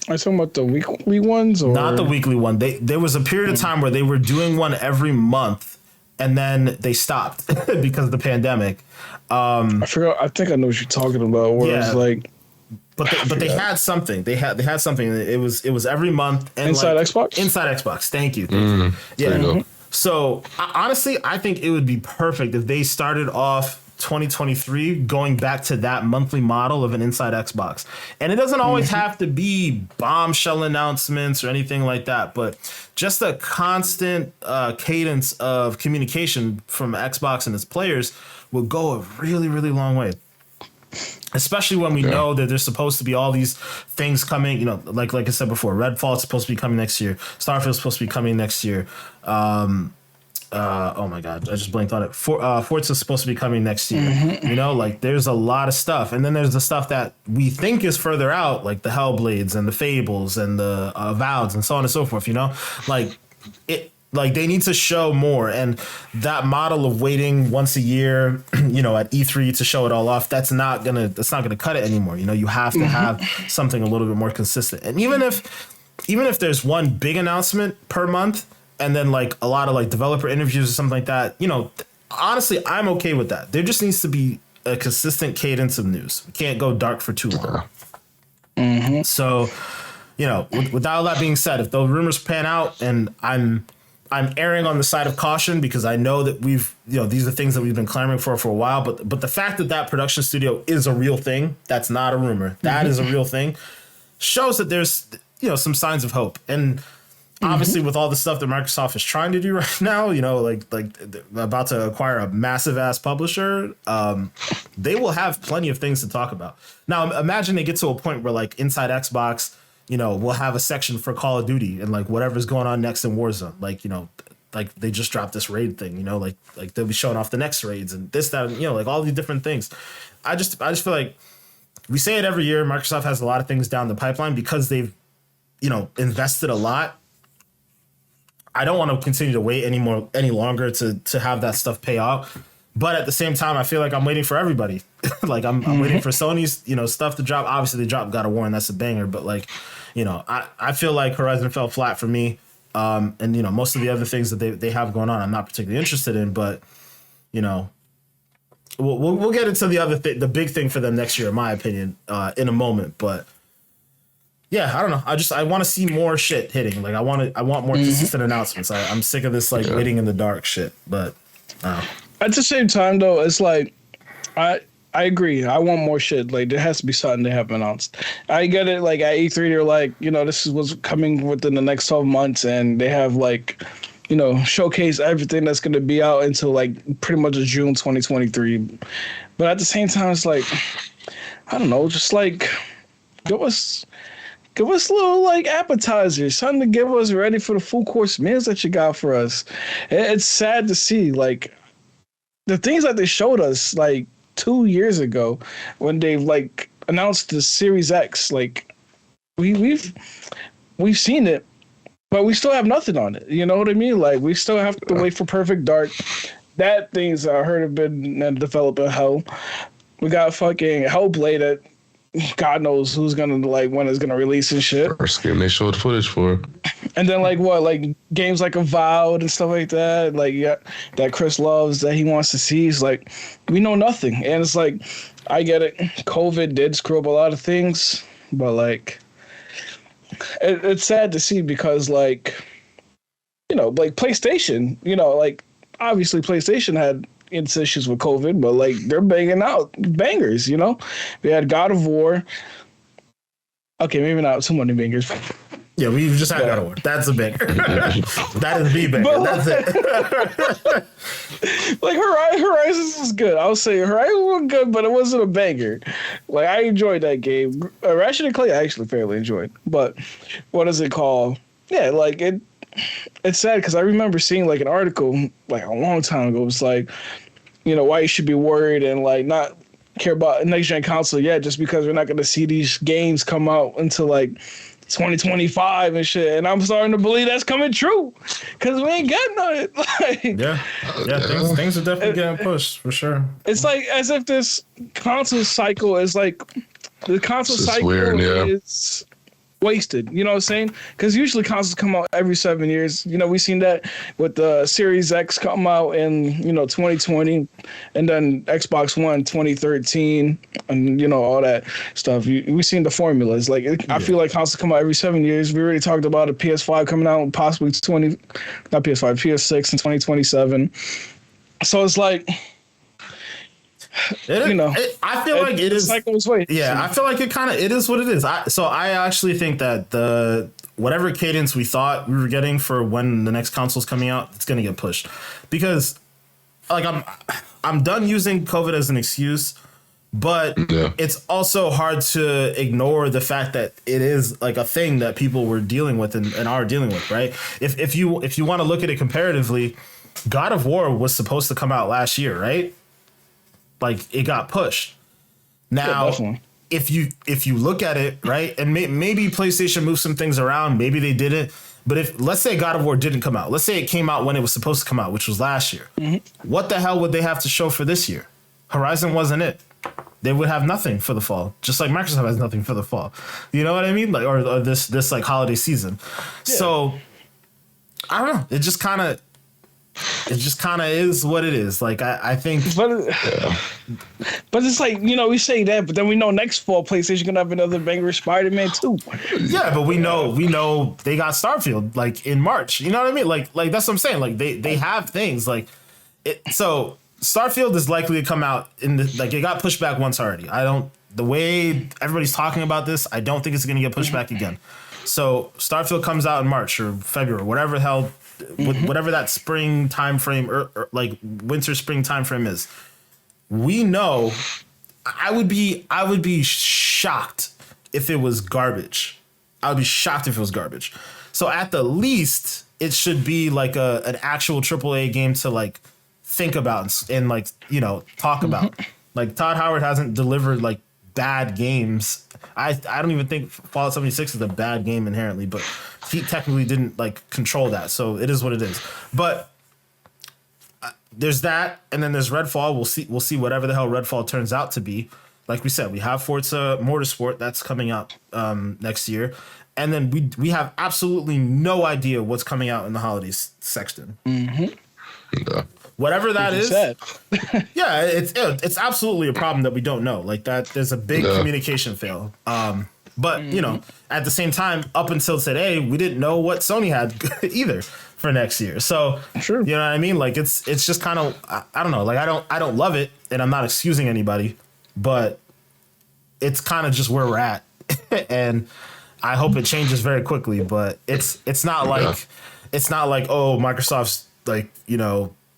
Are you talking about the weekly ones, or not the weekly one? There was a period of time where they were doing one every month, and then they stopped because of the pandemic. I forgot. I think I know what you're talking about. Where it's like, but they had something. They had something. It was every month. And Inside Xbox. Inside Xbox. Thank you. There you go. So honestly, I think it would be perfect if they started off 2023 going back to that monthly model of an Inside Xbox. And it doesn't always have to be bombshell announcements or anything like that, but just a constant cadence of communication from Xbox and its players will go a really, really long way. Especially when we know that there's supposed to be all these things coming, like I said before, Redfall is supposed to be coming next year. Starfield is supposed to be coming next year. Oh my God, I just blanked on it. Forza is supposed to be coming next year. Like there's a lot of stuff. And then there's the stuff that we think is further out, like the Hellblades and the Fables and the Avoweds and so on and so forth, Like they need to show more, and that model of waiting once a year, at E3 to show it all off, that's not gonna cut it anymore. You have to have something a little bit more consistent. And even if there's one big announcement per month, and then like a lot of like developer interviews or something like that, honestly, I'm okay with that. There just needs to be a consistent cadence of news. We can't go dark for too long. So, with all that being said, if those rumors pan out, and I'm erring on the side of caution because I know that these are things that we've been clamoring for a while, but the fact that production studio is a real thing, that's not a rumor, that is a real thing, shows that there's, some signs of hope. And obviously with all the stuff that Microsoft is trying to do right now, like about to acquire a massive ass publisher, they will have plenty of things to talk about. Now, imagine they get to a point where like Inside Xbox, we'll have a section for Call of Duty and like whatever's going on next in Warzone. Like, like they just dropped this raid thing, like they'll be showing off the next raids and this, that, and, like all these different things. I just feel like we say it every year. Microsoft has a lot of things down the pipeline because they've, invested a lot. I don't want to continue to wait any longer to have that stuff pay out. But at the same time, I feel like I'm waiting for everybody. Like I'm waiting for Sony's, stuff to drop. Obviously, they dropped God of War, and that's a banger. But like, I feel like Horizon fell flat for me. And most of the other things that they have going on, I'm not particularly interested in. But we'll get into the big thing for them next year, in my opinion, in a moment. But yeah, I don't know. I want to see more shit hitting. Like I want more consistent announcements. I'm sick of this like waiting in the dark shit. But at the same time, though, it's like I agree. I want more shit. Like there has to be something they have announced. I get it. Like at E3, they're like, this is what's coming within the next 12 months, and they have like showcase everything that's going to be out until like pretty much June 2023. But at the same time, it's like, I don't know, just like give us little like appetizers, something to give us ready for the full course meals that you got for us. It's sad to see like the things that they showed us like 2 years ago when they like announced the Series X. Like we've seen it, but we still have nothing on it. You know what I mean? Like we still have to wait for Perfect Dark. That things I heard have been developing hell. We got fucking Hellblade that God knows who's gonna like when it's gonna release and shit. First game they showed footage for. And then like what, like games like Avowed and stuff like that, like that Chris loves that he wants to see. It's like we know nothing, and it's like I get it. COVID did screw up a lot of things, but like it's sad to see because like like PlayStation, like obviously PlayStation had its issues with COVID, but like they're banging out bangers. They had God of War. Okay, maybe not too many bangers. Yeah, we just had God of War. That's a banger. That is the banger. But that's it. Like Horizon was good. I'll say Horizon was good, but it wasn't a banger. Like I enjoyed that game. Ratchet and Clank I actually fairly enjoyed. But what is it called? Yeah, like it's sad because I remember seeing like an article like a long time ago. It was like, why you should be worried and like not care about next gen console yet, just because we're not going to see these games come out until like 2025 and shit. And I'm starting to believe that's coming true because we ain't getting on it. Like, yeah, things are definitely getting pushed for sure. It's like as if this console cycle is like the console cycle weird, is wasted. You know what I'm saying? Because usually consoles come out every 7 years. We've seen that with the Series X come out in 2020, and then Xbox One 2013, and all that stuff. We've seen the formulas. Like I feel like consoles come out every 7 years. We already talked about a PS5 coming out possibly PS6 in 2027. So it's like. I feel like it is. Yeah, I feel like it is what it is. I actually think that whatever cadence we thought we were getting for when the next console's coming out, it's gonna get pushed, because like I'm done using COVID as an excuse, but it's also hard to ignore the fact that it is like a thing that people were dealing with and are dealing with, right? If you want to look at it comparatively, God of War was supposed to come out last year, right? Like it got pushed. Now, if you look at it, right, and maybe PlayStation moved some things around, maybe they didn't. But if let's say God of War didn't come out, let's say it came out when it was supposed to come out, which was last year. Mm-hmm. What the hell would they have to show for this year? Horizon wasn't it. They would have nothing for the fall, just like Microsoft has nothing for the fall. You know what I mean? Like or this like holiday season. Yeah. So I don't know. It just kind of is what it is. Like I think, but it's like we say that, but then we know next fall PlayStation gonna have another banger, Spiderman 2. Yeah, but we know they got Starfield like in March. You know what I mean? Like that's what I'm saying. Like they have things like it. So Starfield is likely to come out it got pushed back once already. The way everybody's talking about this, I don't think it's gonna get pushed back again. So Starfield comes out in March or February, whatever the hell. Whatever that spring time frame or like winter spring time frame is, we know. I would be shocked if it was garbage. I would be shocked if it was garbage. So at the least, it should be like an actual AAA game to like think about and like talk about. Like Todd Howard hasn't delivered like bad games. I don't even think Fallout 76 is a bad game inherently, but he technically didn't like control that, so it is what it is. But there's that, and then there's Redfall. We'll see whatever the hell Redfall turns out to be. Like we said, we have Forza Motorsport that's coming out next year, and then we have absolutely no idea what's coming out in the holidays section. Yeah. Whatever that is, yeah, it's absolutely a problem that we don't know. Like that, there's a big communication fail. But at the same time, up until today, we didn't know what Sony had either for next year. So, sure. You know what I mean? Like it's just kind of I don't know. Like I don't love it, and I'm not excusing anybody, but it's kind of just where we're at, and I hope it changes very quickly. But it's not like it's not like, oh, Microsoft's like,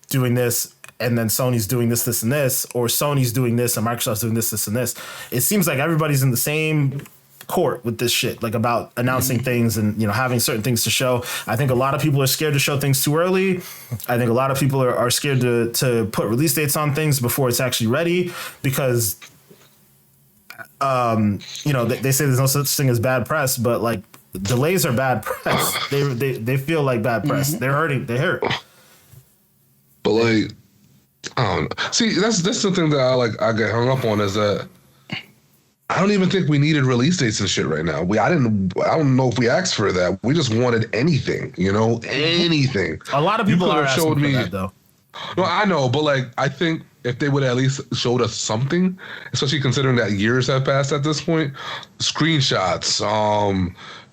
doing this and then Sony's doing this, this, and this, or Sony's doing this and Microsoft's doing this, this, and this. It seems like everybody's in the same court with this shit, like about announcing things and having certain things to show. I think a lot of people are scared to show things too early. I think a lot of people are scared to put release dates on things before it's actually ready, because they say there's no such thing as bad press, but like delays are bad press. They feel like bad press. They're hurting. They hurt. But like, I don't know. See, that's the thing that I get hung up on, is that I don't even think we needed release dates and shit right now. I don't know if we asked for that. We just wanted anything, anything. A lot of people are asking for that, though. No, I know, but like, I think if they would at least showed us something, especially considering that years have passed at this point, screenshots,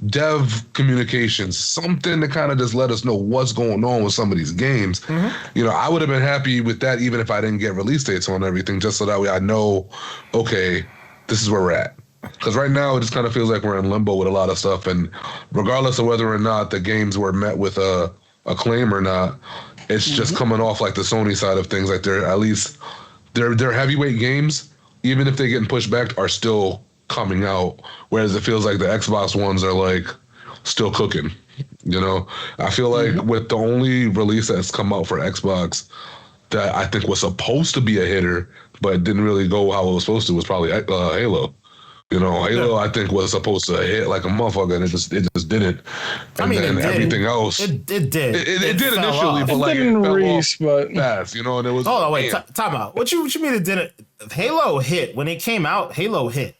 dev communications, something to kind of just let us know what's going on with some of these games. I would have been happy with that even if I didn't get release dates on everything, just so that way I know, okay, this is where we're at. Because right now it just kind of feels like we're in limbo with a lot of stuff, and regardless of whether or not the games were met with acclaim or not, it's just coming off like the Sony side of things. Like they're at least their heavyweight games, even if they're getting pushed back, are still coming out. Whereas it feels like the Xbox ones are like still cooking. I feel like with the only release that's come out for Xbox that I think was supposed to be a hitter, but didn't really go how it was supposed to, was probably Halo. Halo, I think, was supposed to hit like a motherfucker, and it just didn't. And then everything else, it did. It did initially, but like it fell off fast, and it was. Hold on, wait, time out. What you mean it didn't? Halo hit when it came out. Halo hit.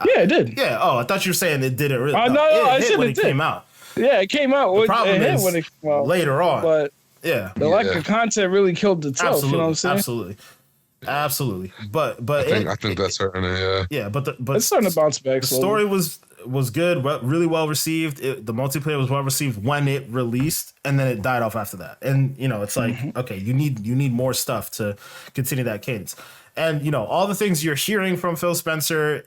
Yeah, it did. Yeah. Oh, I thought you were saying it didn't really. No, I said when it did. Came out. Yeah, it came out. The problem is when it came out, later on. But yeah, the lack of content really killed itself. Absolutely, you know what I'm saying? Absolutely. But I think that's hurting it. Yeah, but it's starting to bounce back. The story was good, really well received. The multiplayer was well received when it released, and then it died off after that. And it's like, okay, you need more stuff to continue that cadence. And all the things you're hearing from Phil Spencer,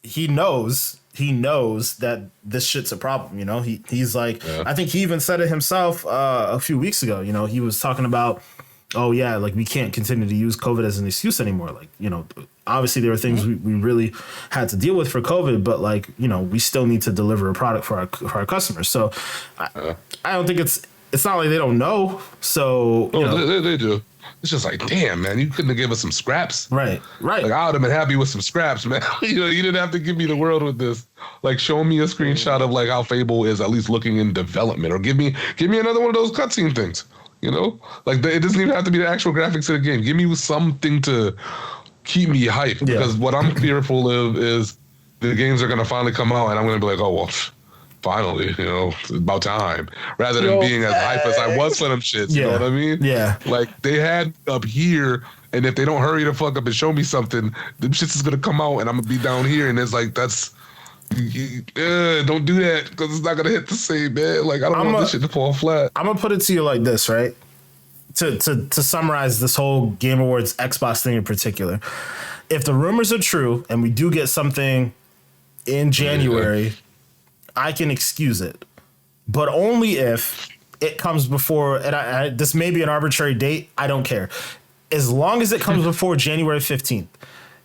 he knows that this shit's a problem. He's like, I think he even said it himself a few weeks ago. He was talking about, oh yeah, like we can't continue to use COVID as an excuse anymore. Like, obviously there were things we really had to deal with for COVID, but like, we still need to deliver a product for our customers. So I don't think it's not like they don't know. So they do. It's just like, damn, man, you couldn't have given us some scraps. Right. Like, I would have been happy with some scraps, man. You didn't have to give me the world with this. Like, show me a screenshot of like how Fable is at least looking in development, or give me another one of those cutscene things. Like it doesn't even have to be the actual graphics of the game. Give me something to keep me hyped, because what I'm fearful of is the games are going to finally come out and I'm going to be like, oh, well, finally, it's about time, rather than being as hype as I was for them shits. You know what I mean? Yeah. Like they had up here, and if they don't hurry the fuck up and show me something, them shits is going to come out and I'm going to be down here, and it's like, don't do that, because it's not going to hit the same, man. Like, I don't want this shit to fall flat. I'm going to put it to you like this, right? To summarize this whole Game Awards Xbox thing in particular, if the rumors are true and we do get something in January, I can excuse it, but only if it comes before, and this may be an arbitrary date, I don't care. As long as it comes before January 15th.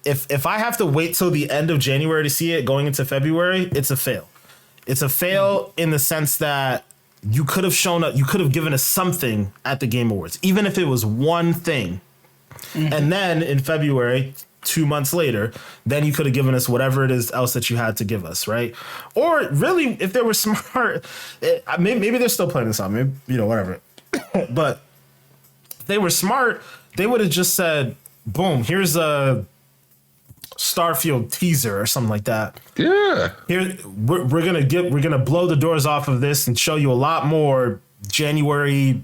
If I have to wait till the end of January to see it going into February, it's a fail. It's a fail in the sense that you could have shown up, you could have given us something at the Game Awards, even if it was one thing. And then in February, 2 months later, then you could have given us whatever it is else that you had to give us, right? Or really, if they were smart, maybe they're still planning this out, maybe, whatever. But if they were smart, they would have just said, boom, here's a Starfield teaser or something like that. Yeah. Here we're gonna blow the doors off of this and show you a lot more January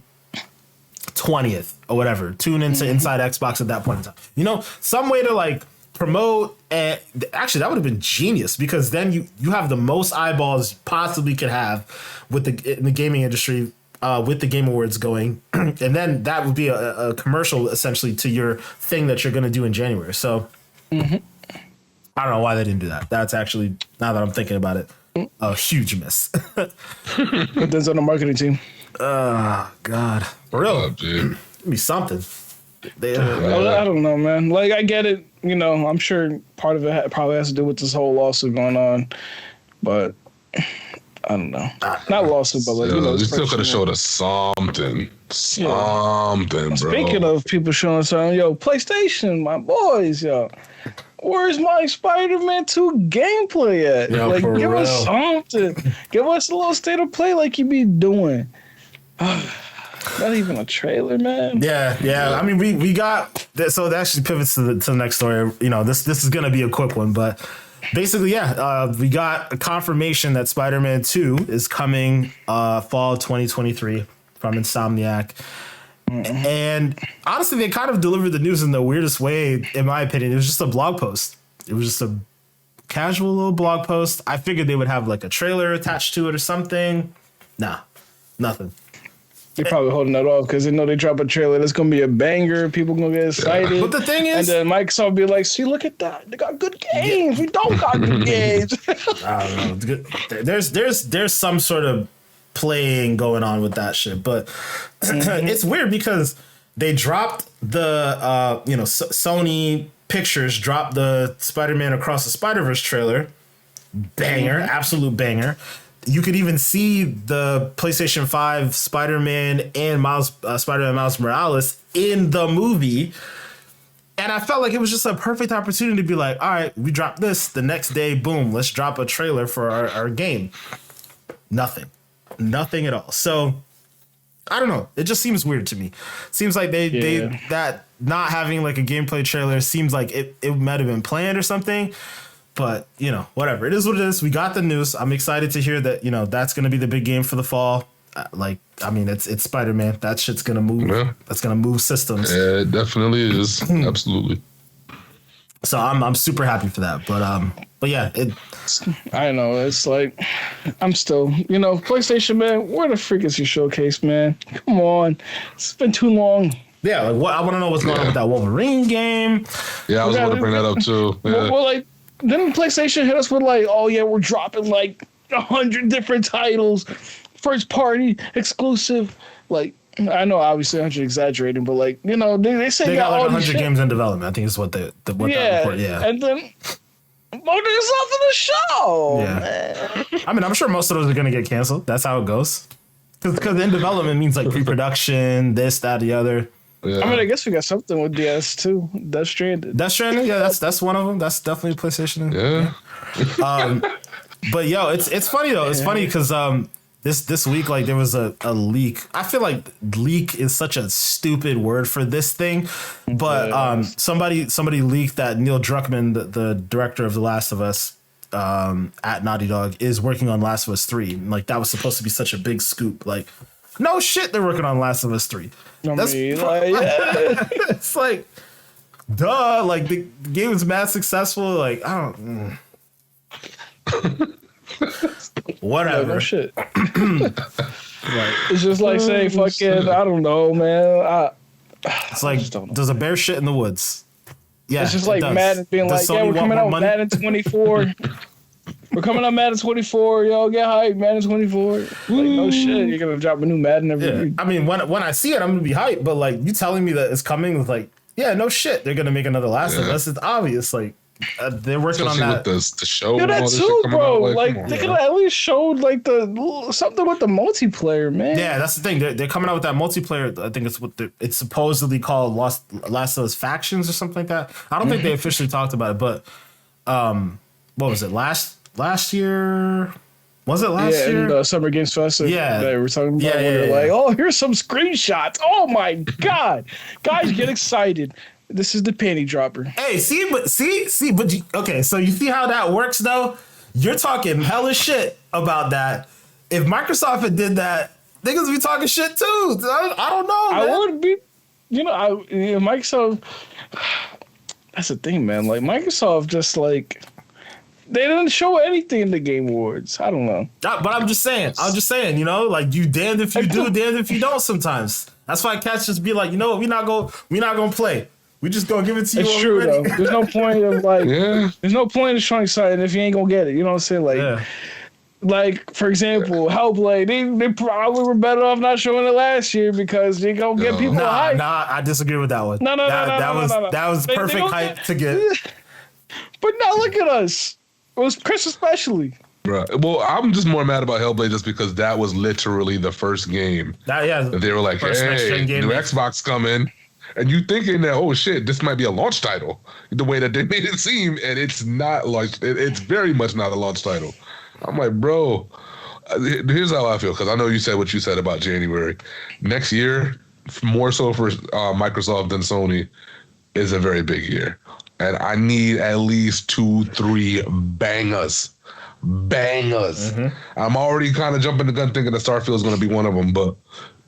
20th or whatever. Tune into Inside Xbox at that point in time. Some way to like promote, and actually that would have been genius, because then you have the most eyeballs you possibly could have in the gaming industry with the Game Awards going, and then that would be a commercial essentially to your thing that you're going to do in January. So I don't know why they didn't do that. That's actually, now that I'm thinking about it, a huge miss. But that's on the marketing team. God. For real. Dude. It'd be something. I don't know, man. Like, I get it. You know, I'm sure part of it probably has to do with this whole lawsuit going on. But I don't know. Not lawsuit, but like, you still could have showed us something. Something, bro. Speaking of people showing something, yo, PlayStation, my boys, yo. Where's my Spider-Man 2 gameplay at? Yo, like, give real. us something. Give us a little state of play like you be doing. Not even a trailer, man. Yeah. I mean, we got that, so that actually pivots to the next story. You know, this is gonna be a quick one, but basically, we got a confirmation that Spider-Man 2 is coming fall 2023 from Insomniac. And honestly, they kind of delivered the news in the weirdest way, in my opinion. It was just a blog post. It was just a casual little blog post. I figured they would have like a trailer attached to it or something. Nah, nothing. They're probably holding that off because they know they drop a trailer that's gonna be a banger. People gonna get excited. But the thing is, and then Microsoft be like, "See, look at that. They got good games. We don't got good games." I don't know. There's some sort of playing going on with that shit, but it's weird because they dropped the Sony Pictures dropped the Spider-Man Across the Spider-Verse trailer, banger, absolute banger. You could even see the PlayStation 5 Spider-Man and Spider-Man Miles Morales in the movie. And I felt like it was just a perfect opportunity to be like, all right, we dropped this. The next day, boom, let's drop a trailer for our game. Nothing at all. So I don't know. It just seems weird to me. Seems like they that not having like a gameplay trailer seems like it might have been planned or something. But, whatever. It is what it is. We got the news. I'm excited to hear that, that's going to be the big game for the fall. It's Spider-Man. That shit's going to move. Yeah. That's going to move systems. Yeah, it definitely is. Absolutely. So I'm super happy for that. But yeah, I know. It's like, I'm still, PlayStation, man, where the freak is your showcase, man? Come on. It's been too long. Yeah, like what I want to know what's going on with that Wolverine game. Yeah, I was going to bring that up too. Yeah. Well, like, then PlayStation hit us with like, oh yeah, we're dropping like 100 different titles, first party, exclusive. Like, I know obviously 100 exaggerating, but like, they say they got like 100 games in development. I think is what that report. Yeah, and then there's nothing to show. Yeah, man. I mean, I'm sure most of those are gonna get canceled. That's how it goes. Because in development means like pre-production, this, that, the other. Yeah. I mean, I guess we got something with DS too. Death Stranding. Yeah, that's one of them. That's definitely PlayStation. Yeah. But yo, it's funny though. It's funny because this week like there was a leak. I feel like leak is such a stupid word for this thing, but somebody leaked that Neil Druckmann, the director of The Last of Us, at Naughty Dog, is working on Last of Us 3. Like that was supposed to be such a big scoop. Like, no shit, they're working on Last of Us 3. It's like, duh. Like the game was mad successful. Like I don't. Whatever. No shit. It's just like saying fucking. I don't know, man. It's like, does a bear shit in the woods? Yeah, it's just like Madden being like, yeah, we're coming out Madden 24. We're coming out Madden 24, yo, get hyped, Madden 24. Like, no shit, you're gonna drop a new Madden every week. I mean, when I see it, I'm gonna be hyped, but like, you telling me that it's coming with like, yeah, no shit, they're gonna make another Last of Us. It's obvious, like, they're working especially on that. With the show. Yeah, that too, bro. Like they could have at least showed like something with the multiplayer, man. Yeah, that's the thing. They're coming out with that multiplayer. I think it's supposedly called Last of Us Factions or something like that. I don't think they officially talked about it, but what was it last year? Was it last year? In the Summer Games Fest. Yeah, they were talking about. They're like, oh, here's some screenshots. Oh my god, guys, get excited. This is the panty dropper. Hey, okay, so you see how that works though? You're talking hella shit about that. If Microsoft had did that, niggas be talking shit too. I don't know, man. I would be, Microsoft, that's the thing, man. Like Microsoft just like, they didn't show anything in the Game Awards. I don't know. But I'm just saying, like you damned if you do, damned if you don't sometimes. That's why cats just be like, you know what, we're not gonna play. We just gonna give it to you. It's true though. There's no point of like, there's no point in showing something if you ain't gonna get it. You know what I'm saying? Like, Like, for example, Hellblade, they probably were better off not showing it last year because they gonna get people hyped. I disagree with that one. No. That was perfect hype to get. But now look at us. It was Chris especially. Right. Well, I'm just more mad about Hellblade just because that was literally the first game. That they were like, hey, new Xbox coming. And you thinking that, oh shit, this might be a launch title. The way that they made it seem, and it's not like it's very much not a launch title. I'm like, bro, here's how I feel, because I know you said what you said about January. Next year, more so for Microsoft than Sony, is a very big year. And I need at least 2-3 bangers. Mm-hmm. I'm already kind of jumping the gun thinking that Starfield is going to be one of them, but,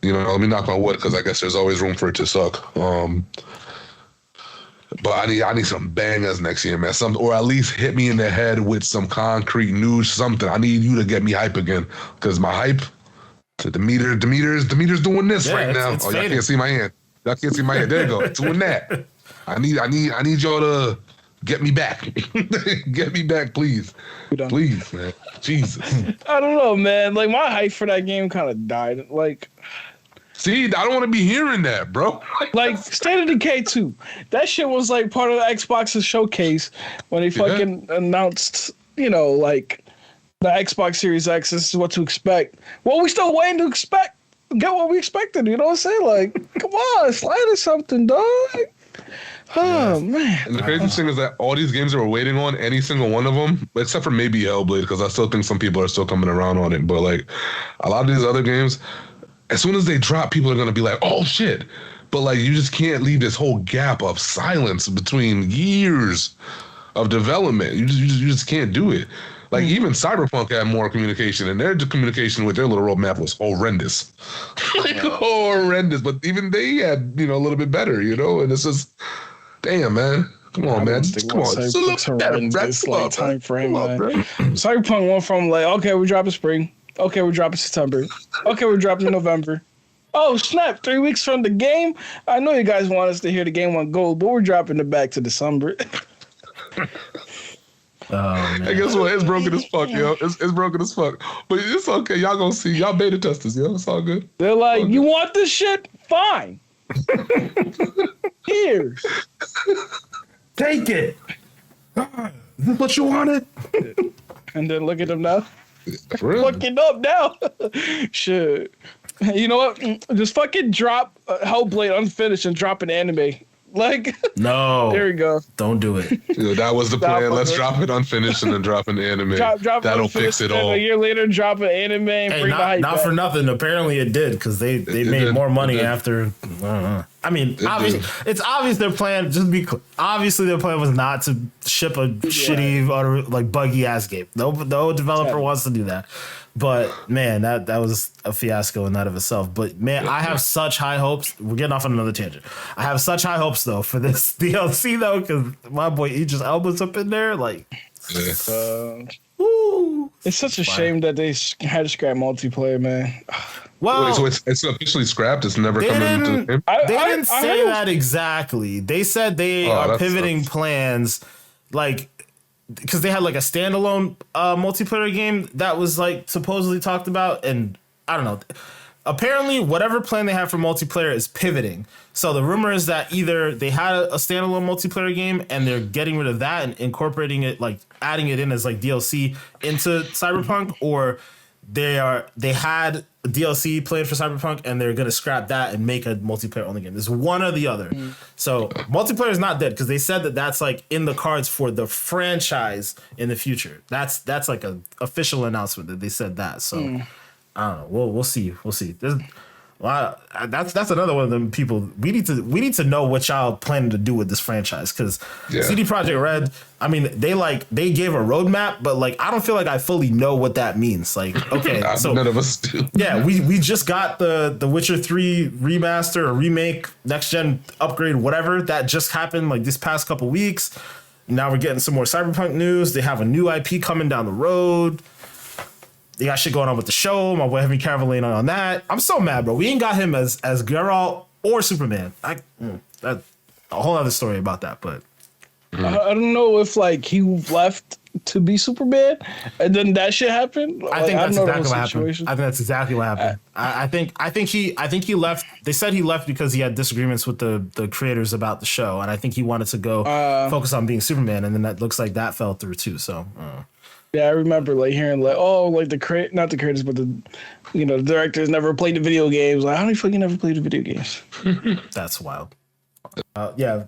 you know, let me knock on wood, because I guess there's always room for it to suck. But I need some bangers next year, man. Or at least hit me in the head with some concrete news, something. I need you to get me hype again, because my hype, the meter's doing this right now. Y'all can't see my hand. Y'all can't see my hand. There you go. It's doing that. I need y'all to get me back. Get me back, please. Please, man. Jesus. I don't know, man. Like, my hype for that game kind of died. Like, see, I don't want to be hearing that, bro. Like, State of Decay 2. That shit was, like, part of the Xbox's showcase when they fucking announced, you know, like, the Xbox Series X. This is what to expect. Well, we still waiting to expect. Get what we expected, you know what I'm saying? Like, come on, slide or something, dog. Oh, man. And the craziest thing is that all these games that we're waiting on, any single one of them, except for maybe Hellblade, because I still think some people are still coming around on it. But, like, a lot of these other games, as soon as they drop, people are going to be like, oh, shit. But, like, you just can't leave this whole gap of silence between years of development. You just can't do it. Like, even Cyberpunk had more communication, and their communication with their little roadmap was horrendous. Horrendous. But even they had, you know, a little bit better, you know? And it's just, damn, man. Come on, man. Come on. Just a little better. Time frame, man. Cyberpunk went from, like, okay, we're dropping spring. Okay, we're dropping September. Okay, we're dropping November. Oh, snap. 3 weeks from the game? I know you guys want us to hear the game on gold, but we're dropping it back to December. Oh, man. Hey, guess what? It's broken as fuck, yo. It's broken as fuck. But it's okay. Y'all gonna see. Y'all beta testers, yo. It's all good. They're like, you want this shit? Fine. Here. Take it. Is this what you wanted? And then look at them now. Really? Looking up now. Shit. You know what? Just fucking drop Hellblade unfinished and drop an anime. Like, no. There we go. Don't do it. You know, that was the plan. Let's drop it unfinished and then drop an anime. Drop That'll fix it all. A year later, drop an anime and bring the hype not back. For nothing. Apparently, it did, because they made more money after. I don't know. I mean, obviously, it's obvious their plan. Obviously, their plan was not to ship a shitty, like buggy ass game. No developer wants to do that. But man, that was a fiasco in that of itself. But man, I have such high hopes. We're getting off on another tangent. I have such high hopes though for this DLC though, because my boy Idris Elba's up in there. Like, woo, it's such a shame that they had to scrap multiplayer, man. Well, wait, so it's officially scrapped. It's never coming into the game. They didn't say that exactly. They said they are pivoting plans, like, because they had like a standalone multiplayer game that was like supposedly talked about, and I don't know. Apparently, whatever plan they have for multiplayer is pivoting. So the rumor is that either they had a standalone multiplayer game and they're getting rid of that and incorporating it, like adding it in as like DLC into Cyberpunk, or they had DLC planned for Cyberpunk and they're gonna scrap that and make a multiplayer only game. There's one or the other. So multiplayer is not dead, because they said that that's like in the cards for the franchise in the future. That's like a official announcement that they said that. So I don't know. We'll see. There's a lot of, that's another one of them people. We need to know what y'all planning to do with this franchise, because CD Projekt Red, I mean, they gave a roadmap, but like I don't feel like I fully know what that means. Like, okay, so none of us do. Yeah, we just got the Witcher 3 remaster or remake, next gen upgrade, whatever that just happened like this past couple weeks. Now we're getting some more Cyberpunk news. They have a new IP coming down the road. They got shit going on with the show. My boy Henry Cavill ain't on that. I'm so mad, bro. We ain't got him as Geralt or Superman. That's a whole other story about that. But I don't know if like he left to be Superman, and then that shit happened. I think that's don't know exactly the what happened. situation. I think that's exactly what happened. I think he left. They said he left because he had disagreements with the creators about the show, and I think he wanted to go focus on being Superman, and then that looks like that fell through too. So. Yeah, I remember like hearing like, oh, like not the creators, but the directors never played the video games. Like, how do you fucking never played the video games? That's wild. Yeah,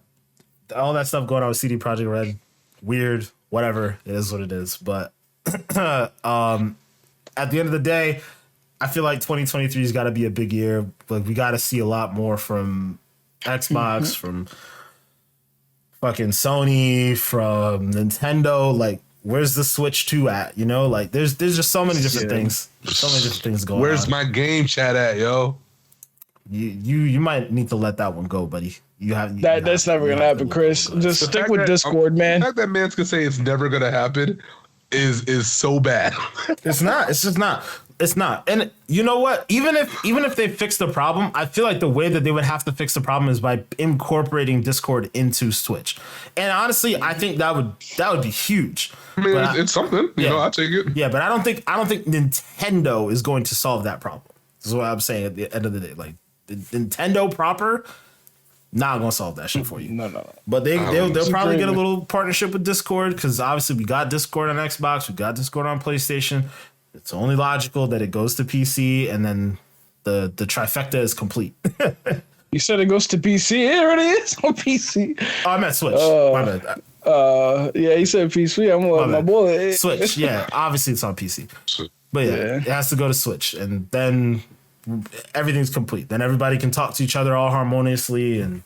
all that stuff going on with CD Projekt Red, weird. Whatever, it is what it is. But at the end of the day, I feel like 2023 has got to be a big year. Like we got to see a lot more from Xbox, from fucking Sony, from Nintendo. Like, where's the Switch 2 at? You know, like there's just so many different things. So many different things going on. Where's my game chat at, yo? You might need to let that one go, buddy. That's never gonna happen, Chris. Just stick with Discord, man. The fact that man's gonna say it's never gonna happen is so bad. It's not. It's just not. It's not. And you know what? Even if they fix the problem, I feel like the way that they would have to fix the problem is by incorporating Discord into Switch. And honestly, I think that would be huge. I mean, it's something. You know, I'll take it. Yeah, but I don't think Nintendo is going to solve that problem. This is what I'm saying at the end of the day. Like Nintendo proper, not gonna solve that shit for you. No. But they'll probably get a little partnership with Discord because obviously we got Discord on Xbox, we got Discord on PlayStation. It's only logical that it goes to PC and then the trifecta is complete. You said it goes to PC. It already is on PC. Oh, I meant Switch. My bad. Yeah, he said PC. I'm like, my boy. Switch. Yeah, obviously it's on PC. But yeah, it has to go to Switch, and then everything's complete. Then everybody can talk to each other all harmoniously, and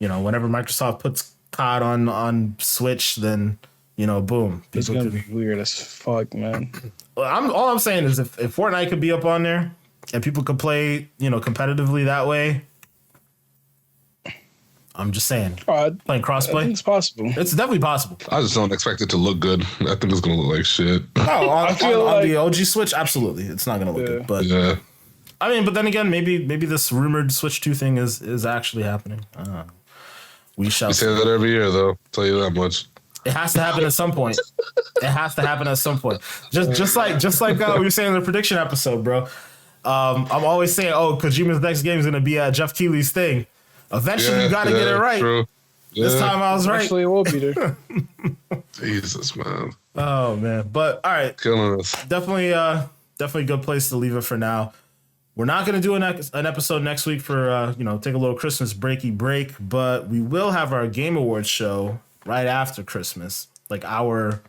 whenever Microsoft puts COD on Switch, then boom. It's gonna be weird as fuck, man. All I'm saying is if Fortnite could be up on there and people could play competitively that way, I'm just saying. Playing crossplay, I think it's possible. It's definitely possible. I just don't expect it to look good. I think it's gonna look like shit. Oh, on the OG Switch, absolutely, it's not gonna look good. But yeah. I mean, but then again, maybe this rumored Switch 2 thing is actually happening. We shall. You say that every year, though. I'll tell you that much. It has to happen at some point. It has to happen at some point. Just like we were saying in the prediction episode, bro. I'm always saying, Kojima's next game is gonna be Jeff Keighley's thing. Eventually, you got to get it right. True. Yeah. This time I was right. Actually, it will be there. Jesus, man. Oh man, but all right, Killing us. definitely a good place to leave it for now. We're not going to do an episode next week for take a little Christmas break, but we will have our Game Awards show right after Christmas, like our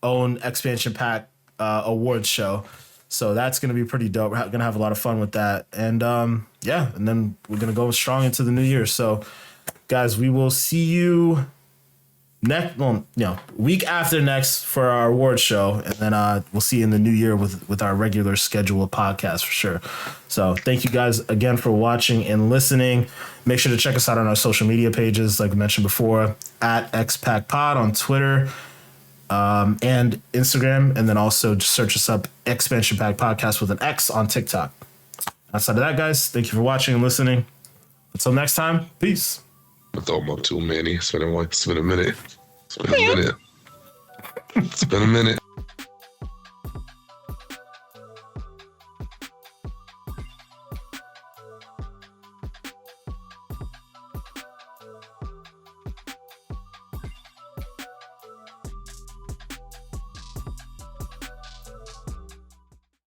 own expansion pack awards show. So that's going to be pretty dope. We're going to have a lot of fun with that. And and then we're going to go strong into the new year. So guys, we will see you week after next for our award show. And then we'll see you in the new year with our regular scheduled podcast for sure. So thank you guys again for watching and listening. Make sure to check us out on our social media pages, like I mentioned before, at XPackPod on Twitter and Instagram. And then also just search us up, Xpansion Pack Podcast with an X on TikTok. Outside of that, guys, thank you for watching and listening. Until next time, peace. I thought I'm up too many. It's been a minute. It's been a minute.